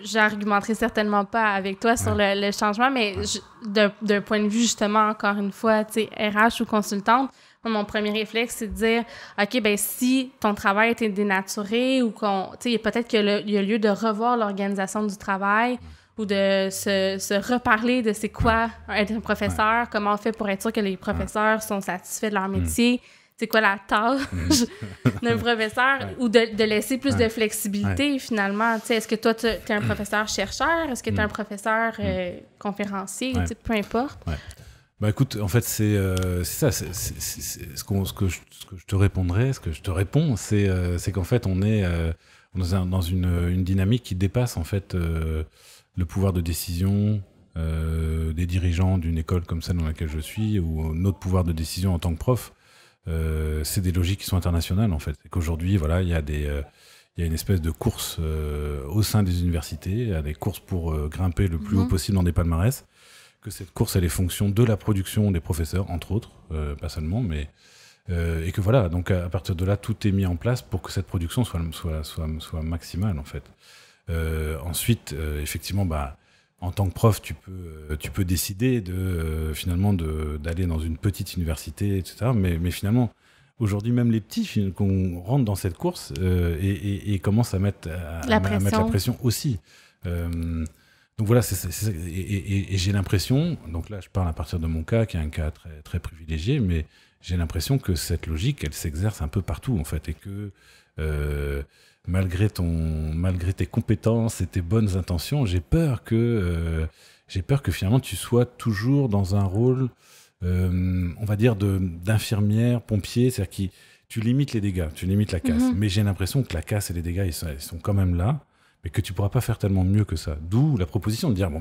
J'argumenterai certainement pas avec toi sur le changement, mais d'un point de vue, justement, encore une fois, tu sais, RH ou consultante, mon premier réflexe, c'est de dire, OK, ben si ton travail était dénaturé ou peut-être qu'il y a lieu de revoir l'organisation du travail ou de se reparler de c'est quoi être un professeur, comment on fait pour être sûr que les professeurs sont satisfaits de leur métier, c'est quoi la tâche d'un professeur, ou de laisser plus de flexibilité finalement. Tu sais, est-ce que toi, tu es un professeur chercheur? Est-ce que tu es un professeur conférencier? Tu sais, peu importe. Bah écoute, en fait, c'est ça. Ce que je te répondrais, ce que je te réponds, c'est qu'en fait, on est dans une dynamique qui dépasse en fait le pouvoir de décision des dirigeants d'une école comme celle dans laquelle je suis, ou notre pouvoir de décision en tant que prof. C'est des logiques qui sont internationales en fait. Et qu'aujourd'hui, voilà, il y a une espèce de course au sein des universités, il y a des courses pour grimper le plus haut possible dans des palmarès. Que cette course, elle est fonction de la production des professeurs, entre autres, pas seulement, mais et que voilà, donc à partir de là, tout est mis en place pour que cette production soit maximale en fait. Ensuite, effectivement, en tant que prof, tu peux décider finalement d'aller dans une petite université, etc. Mais finalement, aujourd'hui, même les petits qu'on rentre dans cette course et commencent à mettre la pression aussi. Donc voilà, et j'ai l'impression, donc là je parle à partir de mon cas, qui est un cas très, très privilégié, mais j'ai l'impression que cette logique, elle s'exerce un peu partout en fait, et que malgré tes compétences et tes bonnes intentions, j'ai peur que finalement tu sois toujours dans un rôle, on va dire, d'infirmière, pompier, c'est-à-dire que tu limites les dégâts, tu limites la casse. Mais j'ai l'impression que la casse et les dégâts, ils sont quand même là, mais que tu pourras pas faire tellement mieux que ça. D'où la proposition de dire,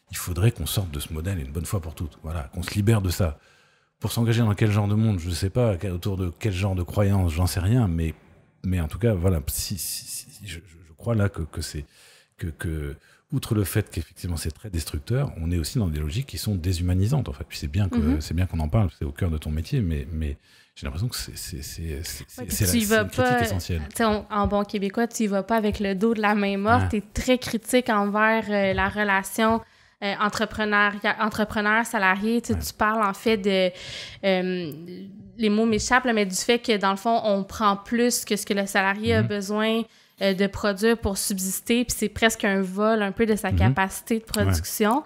il faudrait qu'on sorte de ce modèle une bonne fois pour toutes, voilà, qu'on se libère de ça. Pour s'engager dans quel genre de monde, je ne sais pas, autour de quel genre de croyances, j'en sais rien, mais en tout cas, voilà, je crois là que c'est que outre le fait qu'effectivement c'est très destructeur, on est aussi dans des logiques qui sont déshumanisantes en fait. Puis c'est bien qu'on en parle, c'est au cœur de ton métier, mais j'ai l'impression que c'est une critique essentielle. En bon québécois, tu y vas pas avec le dos de la main morte. Tu es très critique envers la relation entrepreneur-salarié. Tu parles en fait de... les mots m'échappent, mais du fait que dans le fond, on prend plus que ce que le salarié a besoin de produire pour subsister, puis c'est presque un vol un peu de sa capacité de production.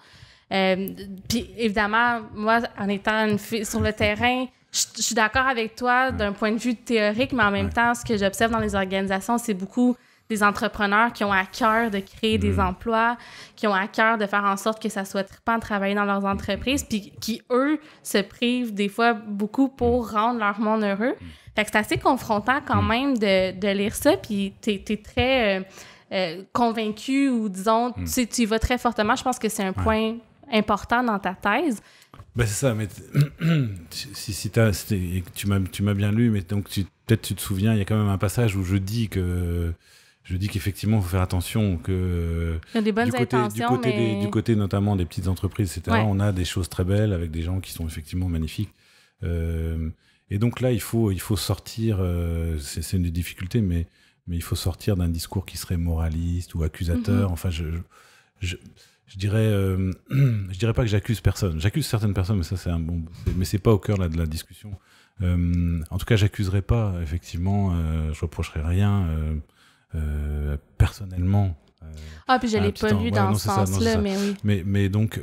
Puis évidemment, moi, en étant une fille sur le terrain, je suis d'accord avec toi d'un point de vue théorique, mais en même temps, ce que j'observe dans les organisations, c'est beaucoup des entrepreneurs qui ont à cœur de créer des emplois, qui ont à cœur de faire en sorte que ça soit trippant de travailler dans leurs entreprises, puis qui, eux, se privent des fois beaucoup pour rendre leur monde heureux. Fait que c'est assez confrontant quand même de lire ça, puis t'es très convaincu, ou disons, tu y vas très fortement. Je pense que c'est un point important dans ta thèse. C'est ça, mais si tu m'as bien lu, mais donc peut-être tu te souviens, il y a quand même un passage où je dis qu'effectivement il faut faire attention, que il y a des bonnes intentions, du côté notamment des petites entreprises, etc. On a des choses très belles avec des gens qui sont effectivement magnifiques. Et donc là, il faut sortir. C'est une des difficultés, mais il faut sortir d'un discours qui serait moraliste ou accusateur. Enfin, je dirais pas que j'accuse personne. J'accuse certaines personnes, mais ça mais c'est pas au cœur de la discussion. En tout cas, j'accuserai pas, effectivement, je reprocherai rien personnellement. Puis je l'ai pas lu dans ce sens-là, mais oui. Mais donc,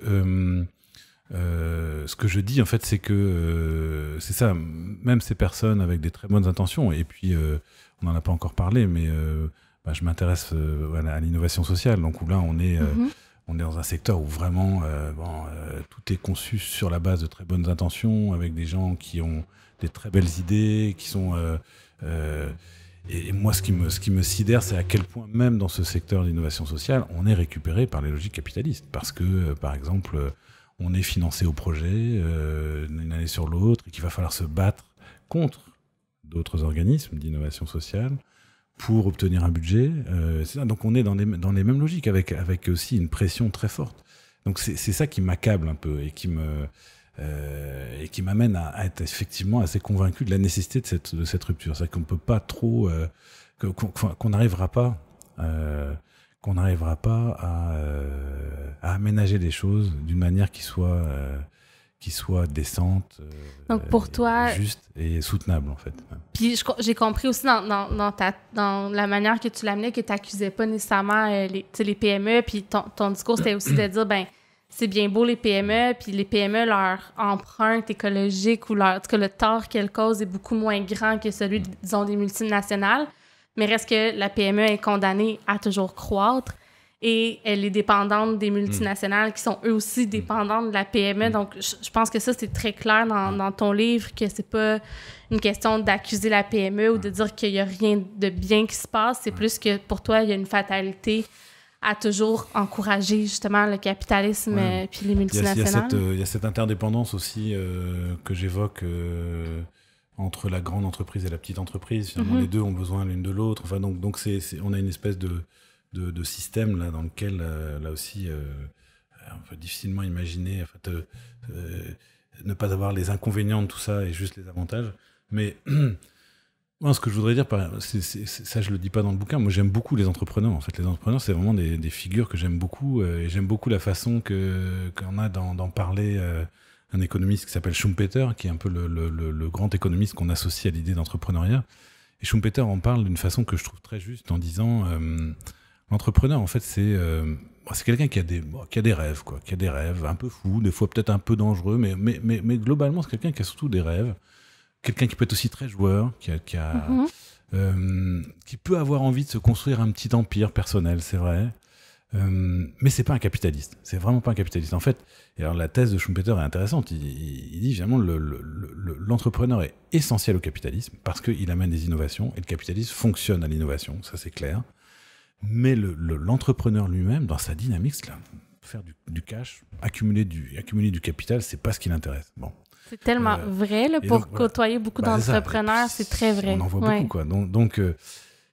ce que je dis, en fait, c'est que c'est ça, même ces personnes avec des très bonnes intentions, et puis on n'en a pas encore parlé, mais je m'intéresse à l'innovation sociale, donc où là, on est dans un secteur où vraiment tout est conçu sur la base de très bonnes intentions, avec des gens qui ont des très belles idées, qui sont... et moi, ce qui me sidère, c'est à quel point, même dans ce secteur d'innovation sociale, on est récupéré par les logiques capitalistes. Parce que, par exemple, on est financé au projet d'une année sur l'autre, et qu'il va falloir se battre contre d'autres organismes d'innovation sociale pour obtenir un budget. Donc on est dans les mêmes logiques, avec aussi une pression très forte. Donc c'est ça qui m'accable un peu, et qui m'amène à être effectivement assez convaincu de la nécessité de cette rupture. C'est-à-dire qu'on ne peut pas trop... qu'on n'arrivera pas à aménager les choses d'une manière qui soit qui soit décente, donc pour toi, juste et soutenable, en fait. Puis j'ai compris aussi dans la manière que tu l'amenais que tu n'accusais pas nécessairement les PME, puis ton discours, c'était aussi de dire, ben c'est bien beau les PME, puis les PME, leur empreinte écologique ou en tout cas le tort qu'elles causent est beaucoup moins grand que celui, disons, des multinationales, mais reste que la PME est condamnée à toujours croître. Et elle est dépendante des multinationales qui sont eux aussi dépendantes de la PME. Donc, je pense que ça, c'est très clair dans ton livre, que c'est pas une question d'accuser la PME ou de dire qu'il y a rien de bien qui se passe. C'est plus que pour toi, il y a une fatalité à toujours encourager justement le capitalisme puis les multinationales. Il y a cette interdépendance aussi que j'évoque entre la grande entreprise et la petite entreprise. Finalement, les deux ont besoin l'une de l'autre. Enfin, donc on a une espèce de système là, dans lequel, là aussi, on peut difficilement imaginer ne pas avoir les inconvénients de tout ça et juste les avantages. Mais moi, ce que je voudrais dire, ça je le dis pas dans le bouquin, moi j'aime beaucoup les entrepreneurs. En fait, les entrepreneurs, c'est vraiment des figures que j'aime beaucoup. Et j'aime beaucoup la façon qu'on a d'en parler un économiste qui s'appelle Schumpeter, qui est un peu le grand économiste qu'on associe à l'idée d'entrepreneuriat. Et Schumpeter en parle d'une façon que je trouve très juste en disant... l'entrepreneur, en fait, c'est quelqu'un qui a des rêves, quoi, qui a des rêves un peu fous, des fois peut-être un peu dangereux, mais globalement, c'est quelqu'un qui a surtout des rêves. Quelqu'un qui peut être aussi très joueur, qui peut avoir envie de se construire un petit empire personnel, c'est vrai. Mais c'est pas un capitaliste. C'est vraiment pas un capitaliste. En fait, et alors la thèse de Schumpeter est intéressante. Il dit finalement l'entrepreneur est essentiel au capitalisme parce qu'il amène des innovations et le capitalisme fonctionne à l'innovation, ça c'est clair. Mais l'entrepreneur lui-même, dans sa dynamique, là, faire du cash, accumuler du capital, c'est pas ce qui l'intéresse. Bon. C'est tellement vrai, là, pour côtoyer beaucoup d'entrepreneurs, c'est très vrai. On en voit beaucoup, quoi.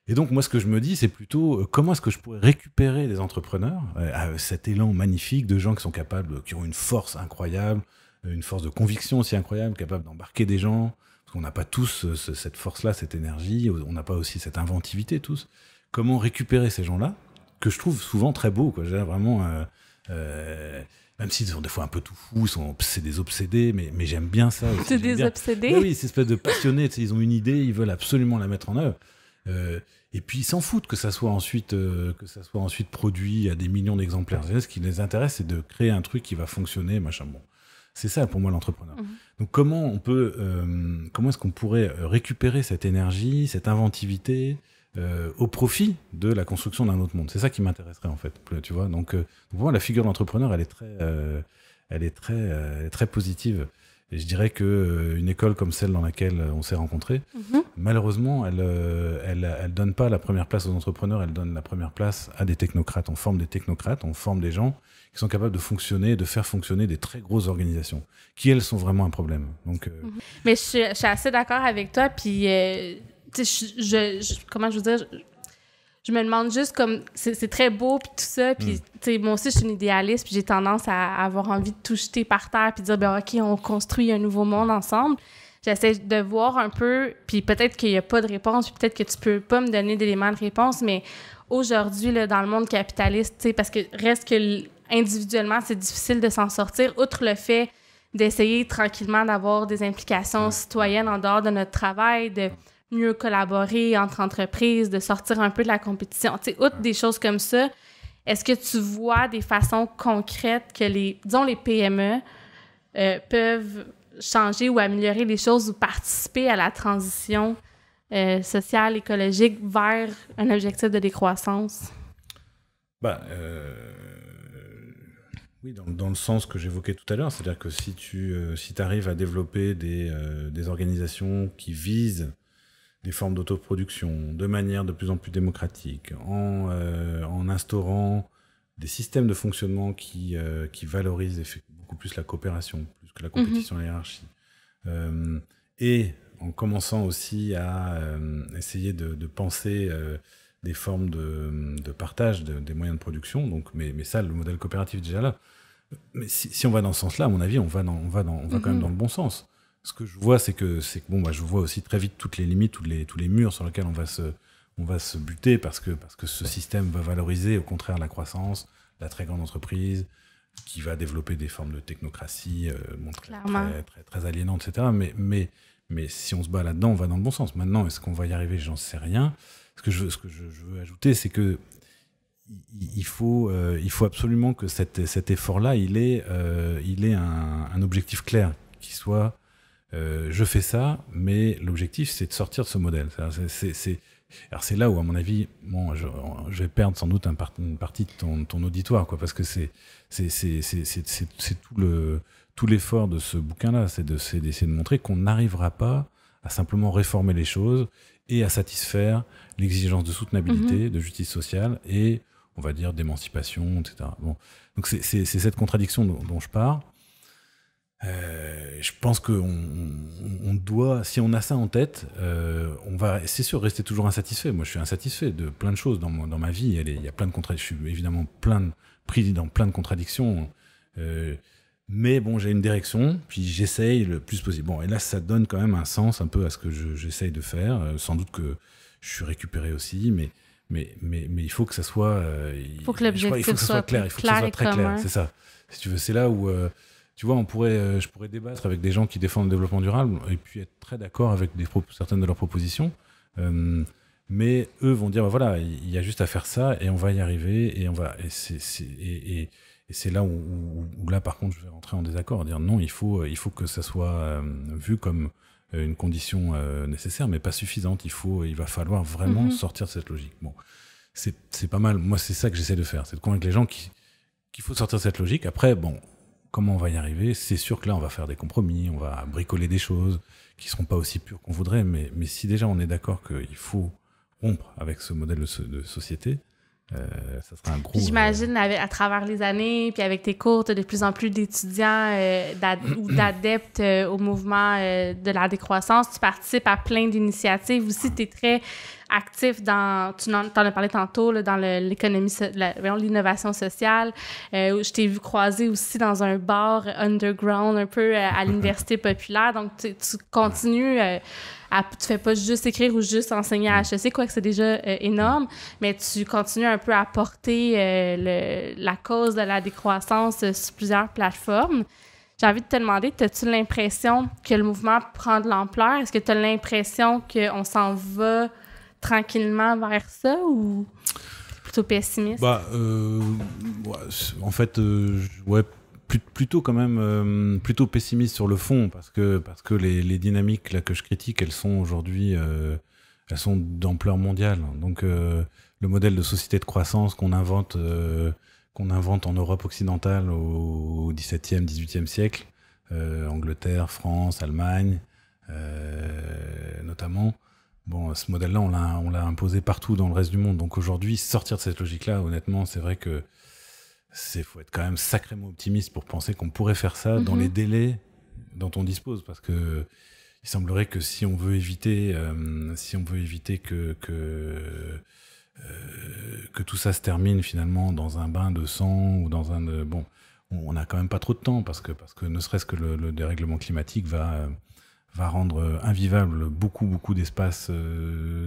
Et donc, moi, ce que je me dis, c'est plutôt comment est-ce que je pourrais récupérer des entrepreneurs, cet élan magnifique de gens qui sont capables, qui ont une force incroyable, une force de conviction aussi incroyable, capables d'embarquer des gens, parce qu'on n'a pas tous cette force-là, cette énergie, on n'a pas aussi cette inventivité tous. Comment récupérer ces gens-là, que je trouve souvent très beaux, quoi. Vraiment, même s'ils sont des fois un peu tout fous, c'est des obsédés, mais j'aime bien ça. Aussi, c'est des obsédés? Mais oui, c'est une espèce de passionnés, ils ont une idée, ils veulent absolument la mettre en œuvre. Et puis ils s'en foutent que ça soit ensuite produit à des millions d'exemplaires. Ce qui les intéresse, c'est de créer un truc qui va fonctionner, machin. Bon, c'est ça pour moi l'entrepreneur. Donc comment est-ce qu'on pourrait récupérer cette énergie, cette inventivité au profit de la construction d'un autre monde? C'est ça qui m'intéresserait en fait, tu vois. Donc pour moi la figure de l'entrepreneur, elle est très positive. Et je dirais qu'une école comme celle dans laquelle on s'est rencontrés, malheureusement, elle donne pas la première place aux entrepreneurs, elle donne la première place à des technocrates. On forme des technocrates, on forme des gens qui sont capables de fonctionner, de faire fonctionner des très grosses organisations, qui elles sont vraiment un problème. Donc, Mais je suis assez d'accord avec toi, puis comment je veux dire... Je me demande juste comme c'est très beau puis tout ça, puis moi aussi je suis une idéaliste, puis j'ai tendance à avoir envie de tout jeter par terre puis dire ben OK, on construit un nouveau monde ensemble. J'essaie de voir un peu, puis peut-être qu'il y a pas de réponse, puis peut-être que tu peux pas me donner d'éléments de réponse, mais aujourd'hui là, dans le monde capitaliste, tu sais, parce que reste que individuellement c'est difficile de s'en sortir, outre le fait d'essayer tranquillement d'avoir des implications citoyennes en dehors de notre travail, de mieux collaborer entre entreprises, de sortir un peu de la compétition. Tu sais, outre des choses comme ça, est-ce que tu vois des façons concrètes que les PME peuvent changer ou améliorer les choses ou participer à la transition sociale, écologique vers un objectif de décroissance? Oui, dans le sens que j'évoquais tout à l'heure, c'est-à-dire que si tu arrives à développer des organisations qui visent des formes d'autoproduction de manière de plus en plus démocratique, en instaurant des systèmes de fonctionnement qui valorisent beaucoup plus la coopération, plus que la compétition et la hiérarchie, et en commençant aussi à essayer de penser des formes de partage des moyens de production. Donc, mais ça, le modèle coopératif est déjà là. Mais si on va dans ce sens-là, à mon avis, on va quand même dans le bon sens. Ce que je vois, c'est que je vois aussi très vite toutes les limites, tous les murs sur lesquels on va se buter parce que ce système va valoriser au contraire la croissance, la très grande entreprise, qui va développer des formes de technocratie très, très, très aliénantes, etc. Mais si on se bat là-dedans, on va dans le bon sens. Maintenant, est-ce qu'on va y arriver? J'en sais rien. Ce que je veux ajouter, c'est que il faut absolument que cet effort-là, il ait un objectif clair, qui soit je fais ça, mais l'objectif, c'est de sortir de ce modèle. Alors c'est là où, à mon avis, bon, je vais perdre sans doute une partie de ton auditoire, quoi, parce que c'est tout l'effort de ce bouquin-là, c'est d'essayer de montrer qu'on n'arrivera pas à simplement réformer les choses et à satisfaire l'exigence de soutenabilité, de justice sociale et, on va dire, d'émancipation, etc. Bon. Donc c'est cette contradiction dont je parle. Je pense qu'on doit, si on a ça en tête, on va, c'est sûr, rester toujours insatisfait. Moi, je suis insatisfait de plein de choses dans ma vie. Il y a plein de contradictions. Je suis évidemment pris dans plein de contradictions. Mais bon, j'ai une direction, puis j'essaye le plus possible. Bon, et là, ça donne quand même un sens un peu à ce que j'essaye de faire. Sans doute que je suis récupéré aussi, mais il faut que ça soit. Il faut que l'objectif soit clair. Il faut que ça soit très clair. C'est ça. Si tu veux, c'est là où. Tu vois, je pourrais débattre avec des gens qui défendent le développement durable et puis être très d'accord avec certaines de leurs propositions. Mais eux vont dire, bah voilà, il y a juste à faire ça et on va y arriver et c'est là où là, par contre, je vais rentrer en désaccord, dire non, il faut que ça soit vu comme une condition nécessaire, mais pas suffisante. Il va falloir vraiment sortir de cette logique. Bon, c'est pas mal. Moi, c'est ça que j'essaie de faire, c'est de convaincre les gens qu'il faut sortir de cette logique. Après, bon, comment on va y arriver? C'est sûr que là, on va faire des compromis, on va bricoler des choses qui ne seront pas aussi pures qu'on voudrait, mais si déjà on est d'accord qu'il faut rompre avec ce modèle de société, ça sera un gros... J'imagine, à travers les années, puis avec tes cours, tu as de plus en plus d'étudiants ou d'adeptes au mouvement de la décroissance. Tu participes à plein d'initiatives. Aussi, tu es très actif tu en as parlé tantôt, là, dans l'innovation sociale. Je t'ai vu croiser aussi dans un bar underground, un peu à l'université populaire. Donc, tu continues... tu fais pas juste écrire ou juste enseigner à HEC, quoique c'est déjà énorme, mais tu continues un peu à porter la cause de la décroissance sur plusieurs plateformes. J'ai envie de te demander, as-tu l'impression que le mouvement prend de l'ampleur? Est-ce que tu as l'impression qu'on s'en va tranquillement vers ça ou plutôt pessimiste? En fait, ouais, plutôt quand même plutôt pessimiste sur le fond parce que les dynamiques là que je critique, elles sont aujourd'hui elles sont d'ampleur mondiale. Donc le modèle de société de croissance qu'on invente en Europe occidentale au XVIIe, XVIIIe siècle, Angleterre, France, Allemagne notamment. Bon, ce modèle-là, on l'a imposé partout dans le reste du monde. Donc aujourd'hui, sortir de cette logique-là, honnêtement, c'est vrai que faut être quand même sacrément optimiste pour penser qu'on pourrait faire ça dans les délais dont on dispose, parce que il semblerait que si on veut éviter que tout ça se termine finalement dans un bain de sang ou dans on n'a quand même pas trop de temps parce que ne serait-ce que le dérèglement climatique va rendre invivable beaucoup d'espaces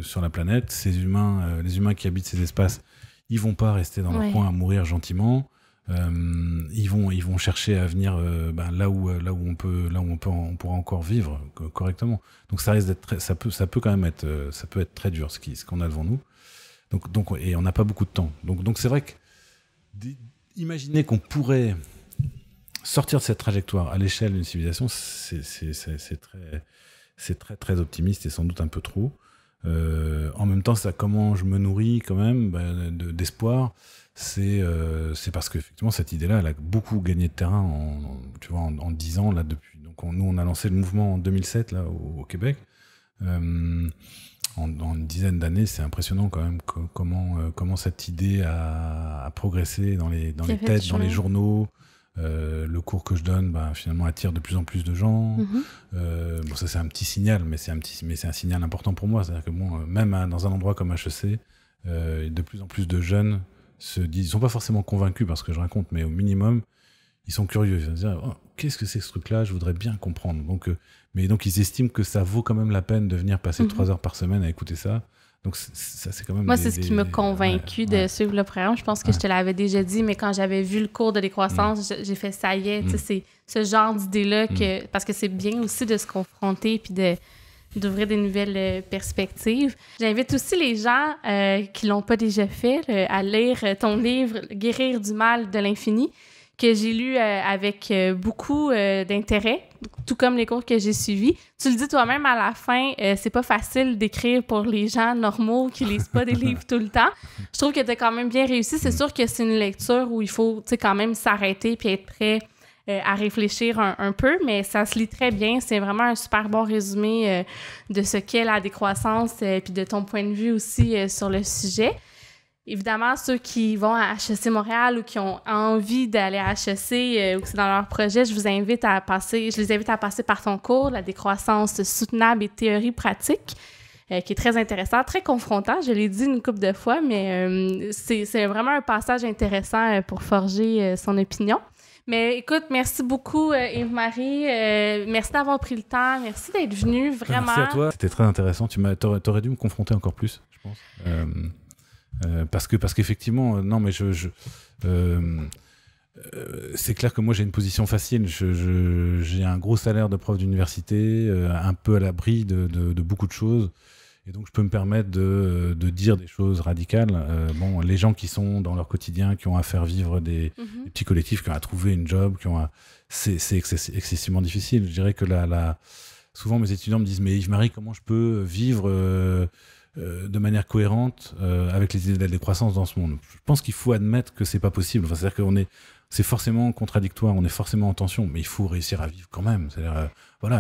sur la planète. Les humains qui habitent ces espaces, ils vont pas rester dans leur coin à mourir gentiment. Ils vont chercher à venir là où on pourra encore vivre correctement. Donc ça risque d'être ça peut quand même être très dur ce qu'on a devant nous. Donc et on n'a pas beaucoup de temps. Donc c'est vrai que imaginer qu'on pourrait sortir de cette trajectoire à l'échelle d'une civilisation, c'est très très optimiste et sans doute un peu trop. En même temps, comment je me nourris quand même d'espoir, c'est parce qu'effectivement cette idée-là, elle a beaucoup gagné de terrain en 10 ans là depuis. Donc nous on a lancé le mouvement en 2007 là au Québec. En une dizaine d'années, c'est impressionnant quand même comment cette idée a progressé dans les têtes, dans les journaux. Le cours que je donne finalement attire de plus en plus de gens. Ça c'est un petit signal, mais c'est un signal important pour moi. C'est-à-dire que même dans un endroit comme HEC, de plus en plus de jeunes ils sont pas forcément convaincus par ce que je raconte, mais au minimum ils sont curieux. Ils vont se dire qu'est-ce que c'est que ce truc-là, je voudrais bien comprendre. Donc ils estiment que ça vaut quand même la peine de venir passer 3 heures par semaine à écouter ça Donc, ça, c'est quand même... Moi, c'est ce qui m'a convaincu de suivre le programme. Je pense que je te l'avais déjà dit, mais quand j'avais vu le cours de décroissance, j'ai fait ça y est. C'est ce genre d'idée-là parce que c'est bien aussi de se confronter puis d'ouvrir des nouvelles perspectives. J'invite aussi les gens qui l'ont pas déjà fait à lire ton livre « Guérir du mal de l'infini », que j'ai lu avec beaucoup d'intérêt, tout comme les cours que j'ai suivis. Tu le dis toi-même à la fin, c'est pas facile d'écrire pour les gens normaux qui lisent pas des livres tout le temps. Je trouve que tu as quand même bien réussi. C'est sûr que c'est une lecture où il faut quand même s'arrêter puis être prêt à réfléchir un peu, mais ça se lit très bien. C'est vraiment un super bon résumé de ce qu'est la décroissance puis de ton point de vue aussi sur le sujet. Évidemment, ceux qui vont à HEC Montréal ou qui ont envie d'aller à HEC ou que c'est dans leur projet, je les invite à passer par ton cours, la décroissance soutenable et théorie pratique, qui est très intéressant, très confrontant. Je l'ai dit une couple de fois, mais c'est vraiment un passage intéressant pour forger son opinion. Mais écoute, merci beaucoup, Yves-Marie. Merci d'avoir pris le temps. Merci d'être venu, vraiment. Merci à toi. C'était très intéressant. T'aurais dû me confronter encore plus, je pense. Parce qu'effectivement, non, mais c'est clair que moi j'ai une position facile. J'ai un gros salaire de prof d'université, un peu à l'abri de beaucoup de choses, et donc je peux me permettre de dire des choses radicales. Les gens qui sont dans leur quotidien, qui ont à faire vivre des petits collectifs, qui ont à trouver une job, c'est excessivement difficile. Je dirais que souvent mes étudiants me disent « Mais Yves-Marie, comment je peux vivre de manière cohérente avec les idées de la décroissance dans ce monde ?» Je pense qu'il faut admettre que c'est pas possible. C'est-à-dire c'est forcément contradictoire, on est forcément en tension, mais il faut réussir à vivre quand même. C'est-à-dire,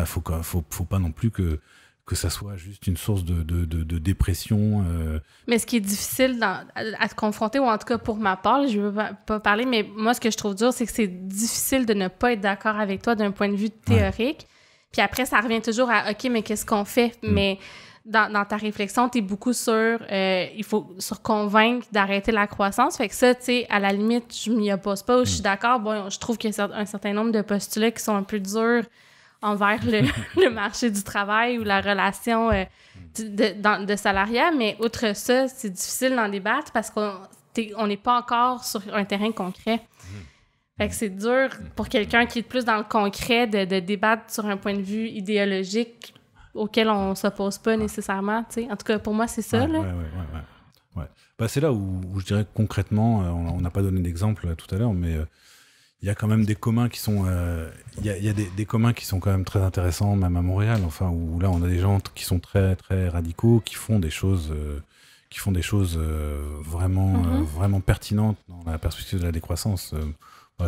faut pas non plus que ça soit juste une source de dépression. Mais ce qui est difficile à te confronter, ou en tout cas pour ma part, je veux pas parler, mais moi ce que je trouve dur, c'est que c'est difficile de ne pas être d'accord avec toi d'un point de vue théorique. Ouais. Puis après, ça revient toujours à « OK, mais qu'est-ce qu'on fait? » Mais dans ta réflexion, tu es beaucoup sur il faut se convaincre d'arrêter la croissance. Fait que ça, tu sais, à la limite, je m'y oppose pas. Je suis d'accord. Bon, je trouve qu'il y a un certain nombre de postulats qui sont un peu durs envers le marché du travail ou la relation de salariat. Mais outre ça, c'est difficile d'en débattre parce qu'on n'est pas encore sur un terrain concret. Fait que c'est dur pour quelqu'un qui est plus dans le concret de débattre sur un point de vue idéologique auquel on s'oppose pas nécessairement, tu sais. En tout cas, pour moi, c'est ça, là. Ouais. Bah, c'est là où je dirais que concrètement, on n'a pas donné d'exemple tout à l'heure, mais il y a quand même des communs qui sont... Il y a des communs qui sont quand même très intéressants, même à Montréal, enfin, où là, on a des gens qui sont très, très radicaux, qui font des choses vraiment pertinentes dans la perspective de la décroissance.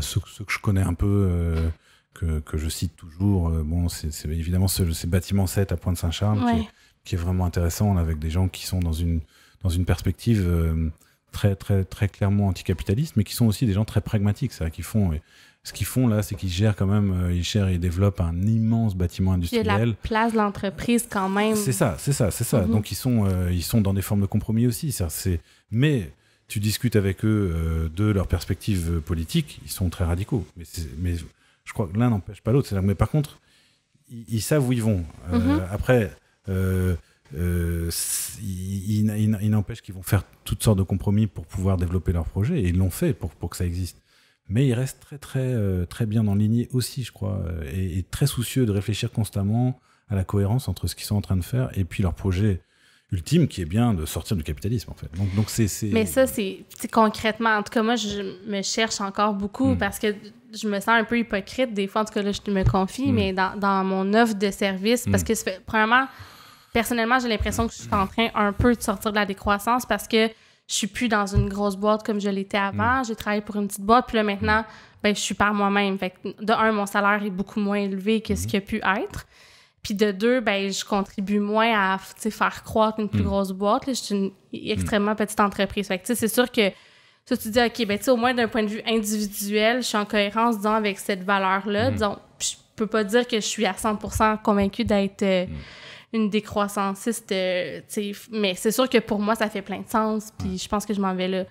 Ceux que je connais un peu... Que je cite toujours, c'est évidemment ces bâtiments 7 à Pointe-Saint-Charles qui est vraiment intéressant, avec des gens qui sont dans une perspective très, très, très clairement anticapitaliste, mais qui sont aussi des gens très pragmatiques. C'est-à-dire ce qu'ils font là, c'est qu'ils gèrent quand même, ils développent un immense bâtiment industriel. Il y a la place de l'entreprise quand même. C'est ça. Donc ils sont dans des formes de compromis aussi. Mais tu discutes avec eux de leur perspective politique, ils sont très radicaux. Mais je crois que l'un n'empêche pas l'autre. Mais par contre, ils savent où ils vont. Après, il n'empêche qu'ils vont faire toutes sortes de compromis pour pouvoir développer leur projet. Et ils l'ont fait pour que ça existe. Mais ils restent très, très, très bien enlignés aussi, je crois. Et très soucieux de réfléchir constamment à la cohérence entre ce qu'ils sont en train de faire et puis leur projet ultime, qui est bien de sortir du capitalisme, en fait. Donc c'est... Mais ça, c'est concrètement... En tout cas, moi, je me cherche encore beaucoup parce que je me sens un peu hypocrite. Des fois, en tout cas, là, je me confie, mais dans mon offre de service, parce que, premièrement, personnellement, j'ai l'impression que je suis en train un peu de sortir de la décroissance parce que je suis plus dans une grosse boîte comme je l'étais avant. J'ai travaillé pour une petite boîte, puis là, maintenant, je suis par moi-même. Fait que, de un, mon salaire est beaucoup moins élevé que ce qu'il a pu être. Puis de deux, je contribue moins à faire croître une plus grosse boîte. Là. Je suis une extrêmement petite entreprise. Fait que c'est sûr que ça, tu dis, OK, au moins d'un point de vue individuel, je suis en cohérence, disons, avec cette valeur-là. Disons, je peux pas dire que je suis à 100% convaincue d'être une décroissanciste, mais c'est sûr que pour moi, ça fait plein de sens. Puis je pense que je m'en vais là.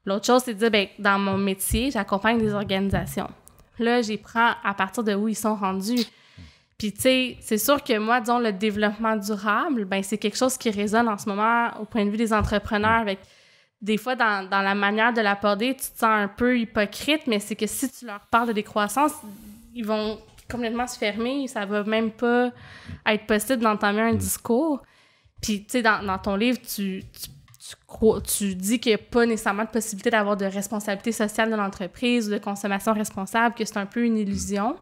L'autre chose, c'est de dire, dans mon métier, j'accompagne des organisations. Là, j'y prends à partir de où ils sont rendus. Puis, tu sais, c'est sûr que moi, disons, le développement durable, ben c'est quelque chose qui résonne en ce moment au point de vue des entrepreneurs. Avec des fois, dans la manière de l'aborder, tu te sens un peu hypocrite, mais c'est que si tu leur parles de décroissance, ils vont complètement se fermer. Ça va même pas être possible d'entamer un discours. Puis, tu sais, dans ton livre, tu dis qu'il n'y a pas nécessairement de possibilité d'avoir de responsabilité sociale de l'entreprise ou de consommation responsable, que c'est un peu une illusion.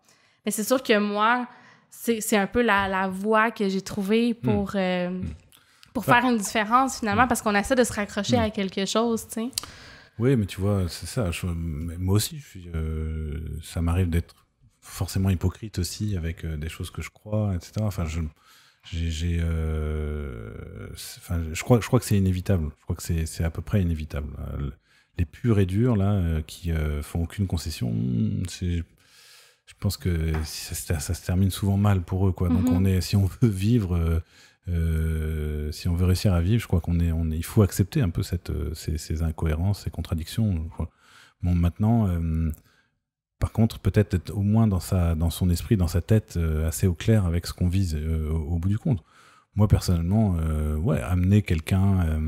Mais c'est sûr que moi, c'est un peu la voie que j'ai trouvée pour faire une différence, finalement, parce qu'on essaie de se raccrocher à quelque chose, tu sais. Oui, mais tu vois, c'est ça. Moi aussi, ça m'arrive d'être forcément hypocrite aussi avec des choses que je crois, etc. Enfin, je crois que c'est inévitable. Je crois que c'est à peu près inévitable. Les purs et durs, là, qui font aucune concession, je pense que ça se termine souvent mal pour eux, quoi. Donc si on veut vivre, si on veut réussir à vivre, je crois il faut accepter un peu ces incohérences, ces contradictions. Bon, maintenant, par contre, peut-être être au moins dans son esprit, dans sa tête, assez au clair avec ce qu'on vise au bout du compte. Moi, personnellement, amener quelqu'un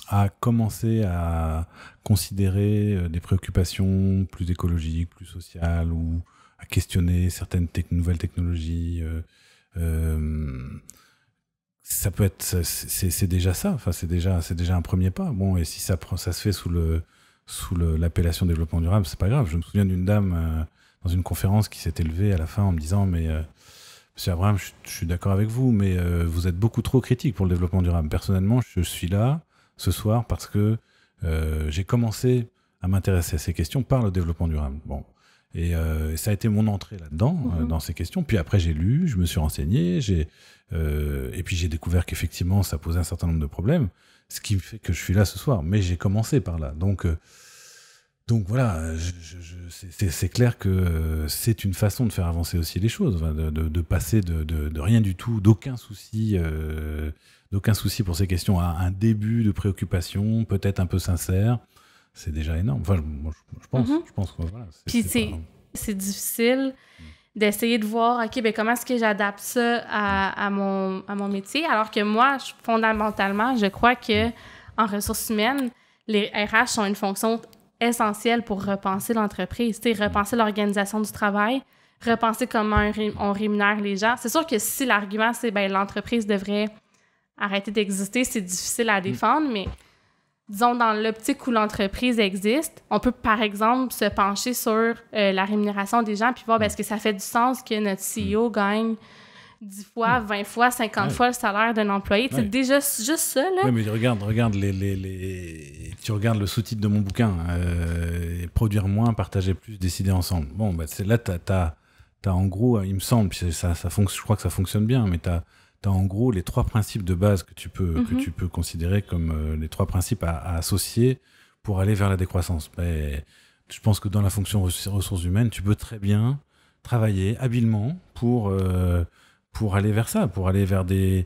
à commencer à considérer des préoccupations plus écologiques, plus sociales, ou à questionner certaines nouvelles technologies, ça peut être, c'est déjà ça. Enfin, c'est déjà un premier pas. Bon, et si ça se fait sous l'appellation développement durable, c'est pas grave. Je me souviens d'une dame dans une conférence qui s'était levée à la fin en me disant, mais Monsieur Abraham, je suis d'accord avec vous, mais vous êtes beaucoup trop critique pour le développement durable. Personnellement, je suis là ce soir parce que j'ai commencé à m'intéresser à ces questions par le développement durable. Bon. Et ça a été mon entrée là-dedans, dans ces questions. Puis après, j'ai lu, je me suis renseigné, et puis j'ai découvert qu'effectivement, ça posait un certain nombre de problèmes, ce qui fait que je suis là ce soir. Mais j'ai commencé par là. Donc voilà, c'est clair que c'est une façon de faire avancer aussi les choses, de passer de rien du tout, d'aucun souci pour ces questions, à un début de préoccupation, peut-être un peu sincère. C'est déjà énorme. Enfin, je pense que voilà. Puis c'est difficile d'essayer de voir, OK, ben comment est-ce que j'adapte ça à mon métier, alors que moi, fondamentalement, je crois que en ressources humaines, les RH sont une fonction essentielle pour repenser l'entreprise, repenser l'organisation du travail, repenser comment on rémunère les gens. C'est sûr que si l'argument, c'est ben l'entreprise devrait arrêter d'exister, c'est difficile à défendre, mais disons, dans l'optique où l'entreprise existe, on peut, par exemple, se pencher sur la rémunération des gens puis voir, est-ce que ça fait du sens que notre CEO gagne 10 fois, 20 fois, 50 fois le salaire d'un employé. C'est déjà juste ça, là. Oui, mais regarde tu regardes le sous-titre de mon bouquin, produire moins, partager plus, décider ensemble. Bon, bah, là, t'as en gros, il me semble, puis je crois que ça fonctionne bien, mais t'as en gros les 3 principes de base que tu peux considérer comme les 3 principes à associer pour aller vers la décroissance. Mais je pense que dans la fonction ressources humaines, tu peux très bien travailler habilement pour aller vers ça, pour aller vers des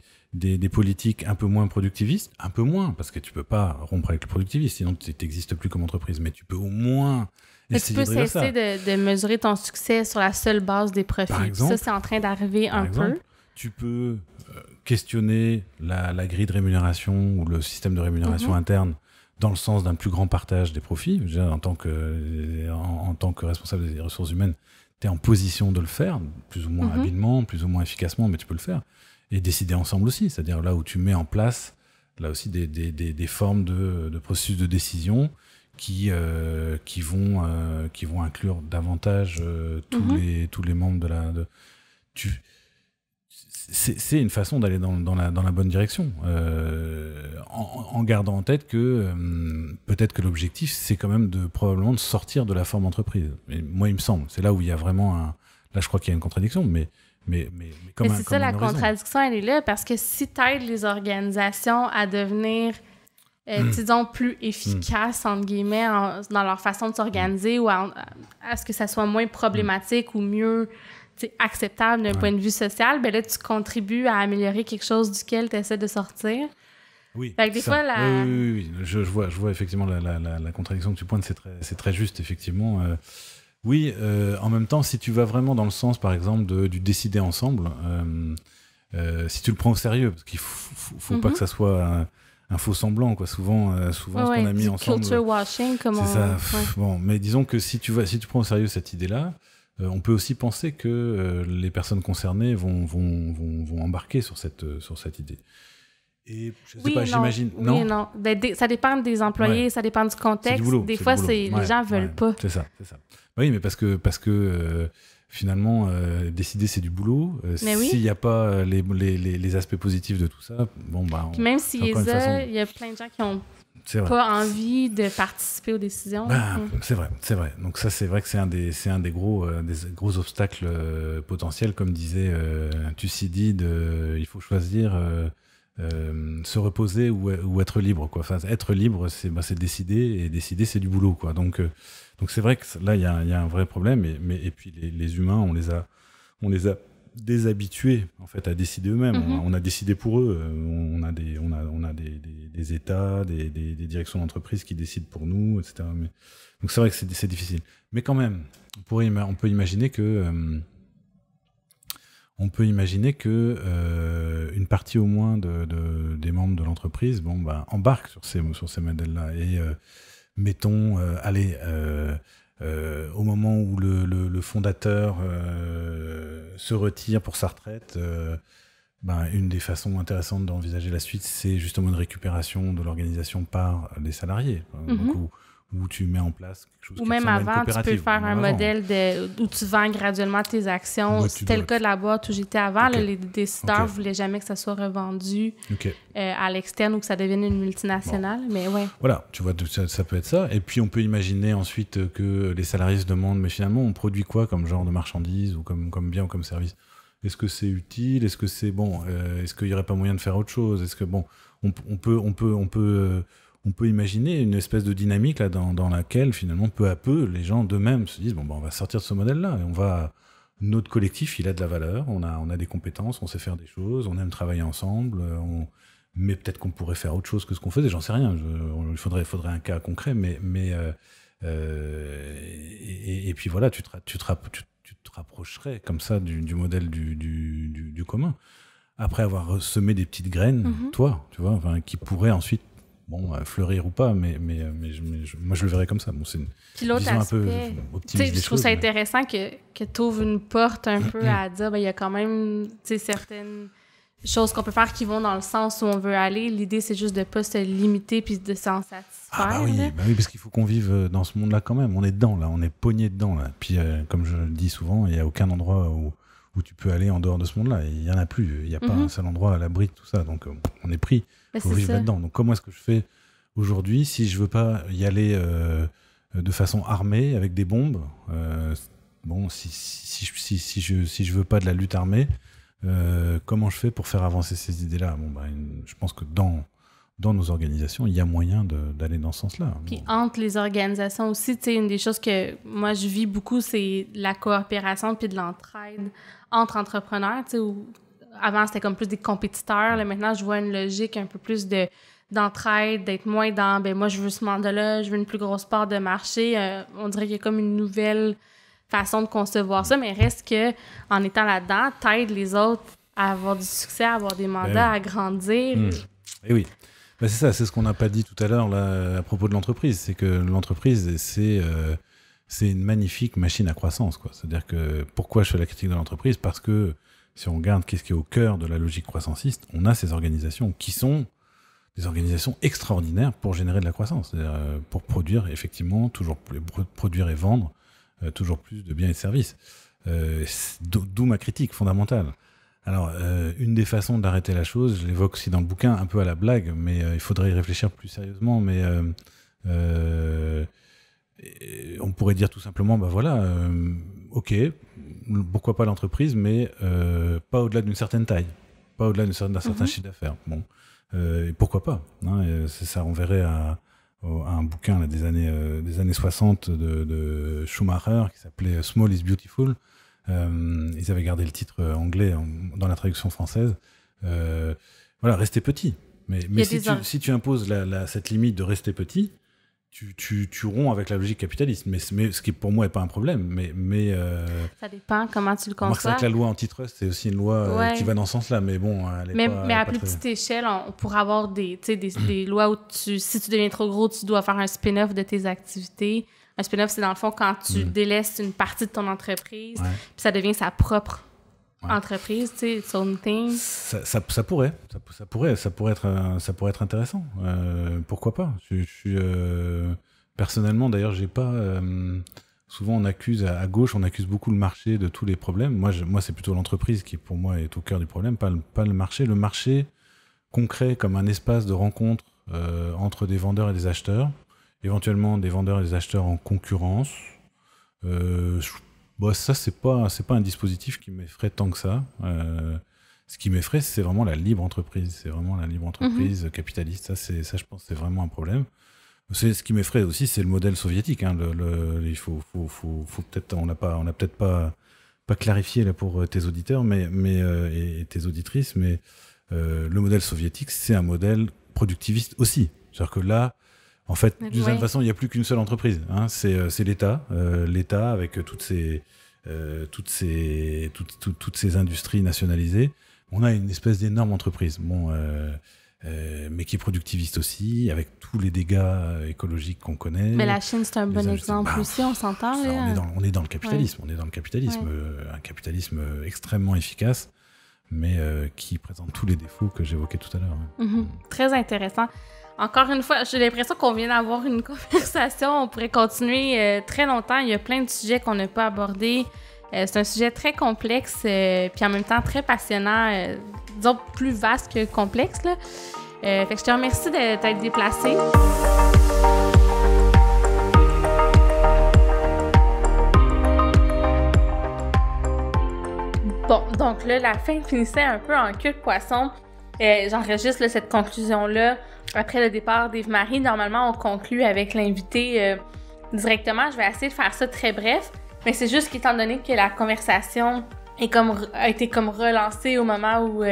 politiques un peu moins productivistes, un peu moins, parce que tu peux pas rompre avec le productivisme, sinon tu n'existes plus comme entreprise, mais tu peux au moins essayer de résoudre ça. Tu peux cesser de mesurer ton succès sur la seule base des profits. Par exemple, ça, c'est en train d'arriver un peu. Tu peux questionner la grille de rémunération ou le système de rémunération interne dans le sens d'un plus grand partage des profits. En tant que responsable des ressources humaines, tu es en position de le faire, plus ou moins habilement, plus ou moins efficacement, mais tu peux le faire. Et décider ensemble aussi, c'est-à-dire là où tu mets en place là aussi des formes de processus de décision qui vont inclure davantage tous les membres c'est une façon d'aller dans la bonne direction, en gardant en tête que peut-être que l'objectif, c'est quand même probablement de sortir de la forme entreprise. Et moi, il me semble, c'est là où il y a vraiment là, je crois qu'il y a une contradiction, mais c'est ça, la contradiction, elle est là, parce que si tu aides les organisations à devenir, disons, plus efficaces, entre guillemets, dans leur façon de s'organiser, ou à ce que ça soit moins problématique ou mieux acceptable d'un point de vue social, ben là, tu contribues à améliorer quelque chose duquel tu essaies de sortir. Oui, fait que des fois, oui. Je vois effectivement la contradiction que tu pointes, c'est très juste, effectivement. Oui, en même temps, si tu vas vraiment dans le sens, par exemple, du décider ensemble, si tu le prends au sérieux, parce qu'il faut pas que ça soit un faux semblant, quoi. Souvent, ce qu'on a mis ensemble. Culture washing, comme c'est ça. Bon, mais disons que si tu prends au sérieux cette idée-là, on peut aussi penser que les personnes concernées vont embarquer sur cette idée. Et je sais pas, j'imagine. Oui et non. Ça dépend des employés, ça dépend du contexte. Des fois, les gens veulent pas. C'est ça. Oui, mais parce que finalement, décider, c'est du boulot. S'il n'y a pas les aspects positifs de tout ça, bon, bah... Puis même s'il y a plein de gens qui ont pas envie de participer aux décisions. C'est vrai. Donc ça, c'est vrai que c'est un des gros obstacles potentiels, comme disait Thucydide, il faut choisir... se reposer ou être libre, quoi. Enfin, être libre, c'est décider, et décider, c'est du boulot, quoi. Donc c'est vrai que là, il y a un vrai problème, et puis les humains, on les a déshabitués, en fait, à décider eux-mêmes. On a décidé pour eux. On a des États, des directions d'entreprise qui décident pour nous, etc. Donc c'est vrai que c'est difficile. Mais quand même, on peut imaginer que une partie au moins des membres de l'entreprise embarque sur ces modèles-là. Et mettons, au moment où le fondateur se retire pour sa retraite, une des façons intéressantes d'envisager la suite, c'est justement une récupération de l'organisation par les salariés. Donc, où tu mets en place quelque chose ou même avant, tu peux faire un modèle où tu vends graduellement tes actions. C'était le cas de la boîte où j'étais avant. Là, les décideurs ne voulaient jamais que ça soit revendu à l'externe ou que ça devienne une multinationale. Mais ouais. Voilà, tu vois, ça peut être ça. Et puis, on peut imaginer ensuite que les salariés se demandent, mais finalement, on produit quoi comme genre de marchandise ou comme bien ou comme service ? Est-ce que c'est utile ? Est-ce que c'est bon ? Est-ce qu'il n'y aurait pas moyen de faire autre chose ? Est-ce que on peut imaginer une espèce de dynamique là, dans laquelle, finalement, peu à peu, les gens d'eux-mêmes se disent on va sortir de ce modèle-là. Et notre collectif, il a de la valeur, on a des compétences, on sait faire des choses, on aime travailler ensemble, mais peut-être qu'on pourrait faire autre chose que ce qu'on faisait, j'en sais rien. Il faudrait un cas concret, et puis voilà, tu te rapprocherais comme ça du modèle du commun. Après avoir semé des petites graines, toi, tu vois, qui pourraient ensuite fleurir ou pas, mais moi je le verrais comme ça. C'est une vision un peu optimiste des choses. Je trouve ça intéressant que tu ouvres une porte un peu à dire, il y a quand même certaines choses qu'on peut faire qui vont dans le sens où on veut aller. L'idée, c'est juste de ne pas se limiter puis de s'en satisfaire. Oui, parce qu'il faut qu'on vive dans ce monde-là quand même. On est dedans, là, on est pogné dedans. Là. Puis, comme je le dis souvent, il n'y a aucun endroit où tu peux aller en dehors de ce monde-là. Il n'y en a plus. Il n'y a pas un seul endroit à l'abri de tout ça. Donc, on est pris. Il faut vivre là-dedans. Donc, comment est-ce que je fais aujourd'hui si je ne veux pas y aller de façon armée, avec des bombes si je ne veux pas de la lutte armée, comment je fais pour faire avancer ces idées-là ? Je pense que dans nos organisations, il y a moyen d'aller dans ce sens-là. Puis entre les organisations aussi, une des choses que moi je vis beaucoup, c'est la coopération puis de l'entraide entre entrepreneurs. Où avant, c'était comme plus des compétiteurs. Là, maintenant, je vois une logique un peu plus d'entraide, d'être moins dans moi, je veux ce mandat-là, je veux une plus grosse part de marché. On dirait qu'il y a comme une nouvelle façon de concevoir ça, mais reste que en étant là-dedans, t'aides les autres à avoir du succès, à avoir des mandats, à grandir. Et oui. C'est ça, c'est ce qu'on n'a pas dit tout à l'heure là, à propos de l'entreprise. C'est que l'entreprise, c'est une magnifique machine à croissance, quoi. C'est-à-dire que pourquoi je fais la critique de l'entreprise ? Parce que si on regarde qu'est-ce qui est au cœur de la logique croissanciste, on a ces organisations qui sont des organisations extraordinaires pour générer de la croissance, c'est-à-dire pour produire effectivement toujours plus, produire et vendre toujours plus de biens et de services. D'où ma critique fondamentale. Alors, une des façons d'arrêter la chose, je l'évoque aussi dans le bouquin, un peu à la blague, mais il faudrait y réfléchir plus sérieusement, mais on pourrait dire tout simplement, ok, pourquoi pas l'entreprise, mais pas au-delà d'une certaine taille, pas au-delà d'un certain chiffre d'affaires. Bon, et pourquoi pas, hein, ça renverrait à un bouquin là, des années 60 de Schumacher qui s'appelait Small is Beautiful. Ils avaient gardé le titre anglais dans la traduction française. Rester petit. Mais si tu imposes cette limite de rester petit, tu romps avec la logique capitaliste, mais ce qui pour moi n'est pas un problème. Mais ça dépend comment tu le conçois. C'est vrai que la loi antitrust, c'est aussi une loi qui va dans ce sens-là, mais bon, mais à plus petite échelle, on pourrait avoir des lois où si tu deviens trop gros, tu dois faire un spin-off de tes activités. Un spin-off, c'est dans le fond quand tu délaisses une partie de ton entreprise, puis ça devient sa propre entreprise, tu sais, its own thing. Ça pourrait être intéressant. Pourquoi pas? Je suis personnellement, d'ailleurs, j'ai pas. Souvent, on accuse à gauche, on accuse beaucoup le marché de tous les problèmes. Moi, c'est plutôt l'entreprise qui, pour moi, est au cœur du problème, pas le marché. Le marché concret comme un espace de rencontre entre des vendeurs et des acheteurs, éventuellement des vendeurs et des acheteurs en concurrence. Ça, c'est pas un dispositif qui m'effraie tant que ça. Ce qui m'effraie, c'est vraiment la libre entreprise. C'est vraiment la libre entreprise capitaliste. Ça, je pense, c'est vraiment un problème. Ce qui m'effraie aussi, c'est le modèle soviétique. Hein. Il faut peut-être, on n'a peut-être pas clarifié là pour tes auditeurs, et tes auditrices, mais le modèle soviétique, c'est un modèle productiviste aussi. C'est-à-dire que là, en fait, d'une certaine façon, il n'y a plus qu'une seule entreprise. Hein. C'est l'État, l'État avec toutes ces industries nationalisées. On a une espèce d'énorme entreprise, mais qui est productiviste aussi, avec tous les dégâts écologiques qu'on connaît. Mais la Chine, c'est un bon exemple aussi, on s'entend. On est dans le capitalisme, un capitalisme extrêmement efficace, mais qui présente tous les défauts que j'évoquais tout à l'heure. Très intéressant. Encore une fois, j'ai l'impression qu'on vient d'avoir une conversation. On pourrait continuer très longtemps. Il y a plein de sujets qu'on n'a pas abordés. C'est un sujet très complexe, puis en même temps très passionnant, disons plus vaste que complexe, là. Fait que je te remercie de t'être déplacé. Bon, donc là, la fin finissait un peu en queue de poisson. J'enregistre cette conclusion-là après le départ d'Yves-Marie. Normalement, on conclut avec l'invité directement. Je vais essayer de faire ça très bref, mais c'est juste qu'étant donné que la conversation a été comme relancée au moment où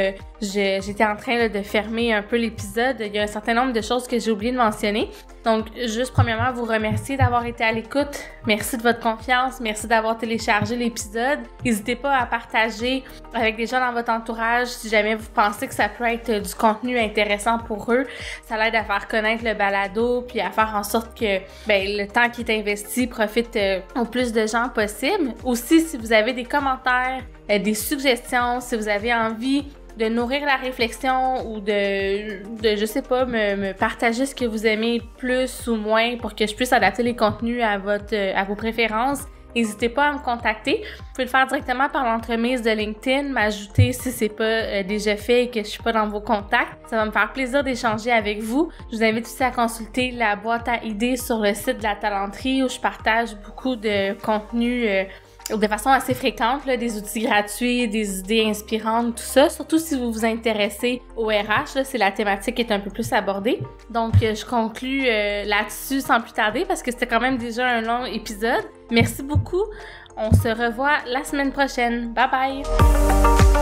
j'étais en train de fermer un peu l'épisode, il y a un certain nombre de choses que j'ai oublié de mentionner. Donc, juste premièrement, vous remercier d'avoir été à l'écoute. Merci de votre confiance. Merci d'avoir téléchargé l'épisode. N'hésitez pas à partager avec des gens dans votre entourage si jamais vous pensez que ça peut être du contenu intéressant pour eux. Ça l'aide à faire connaître le balado puis à faire en sorte que le temps qui est investi profite au plus de gens possible. Aussi, si vous avez des commentaires, des suggestions, si vous avez envie de nourrir la réflexion ou de je sais pas, me partager ce que vous aimez plus ou moins pour que je puisse adapter les contenus à vos préférences, n'hésitez pas à me contacter. Vous pouvez le faire directement par l'entremise de LinkedIn, m'ajouter si c'est pas déjà fait et que je suis pas dans vos contacts. Ça va me faire plaisir d'échanger avec vous. Je vous invite aussi à consulter la boîte à idées sur le site de la Talenterie où je partage beaucoup de contenu de façon assez fréquente, là, des outils gratuits, des idées inspirantes, tout ça. Surtout si vous vous intéressez au RH, là, c'est la thématique qui est un peu plus abordée. Donc, je conclus là-dessus sans plus tarder parce que c'était quand même déjà un long épisode. Merci beaucoup. On se revoit la semaine prochaine. Bye bye!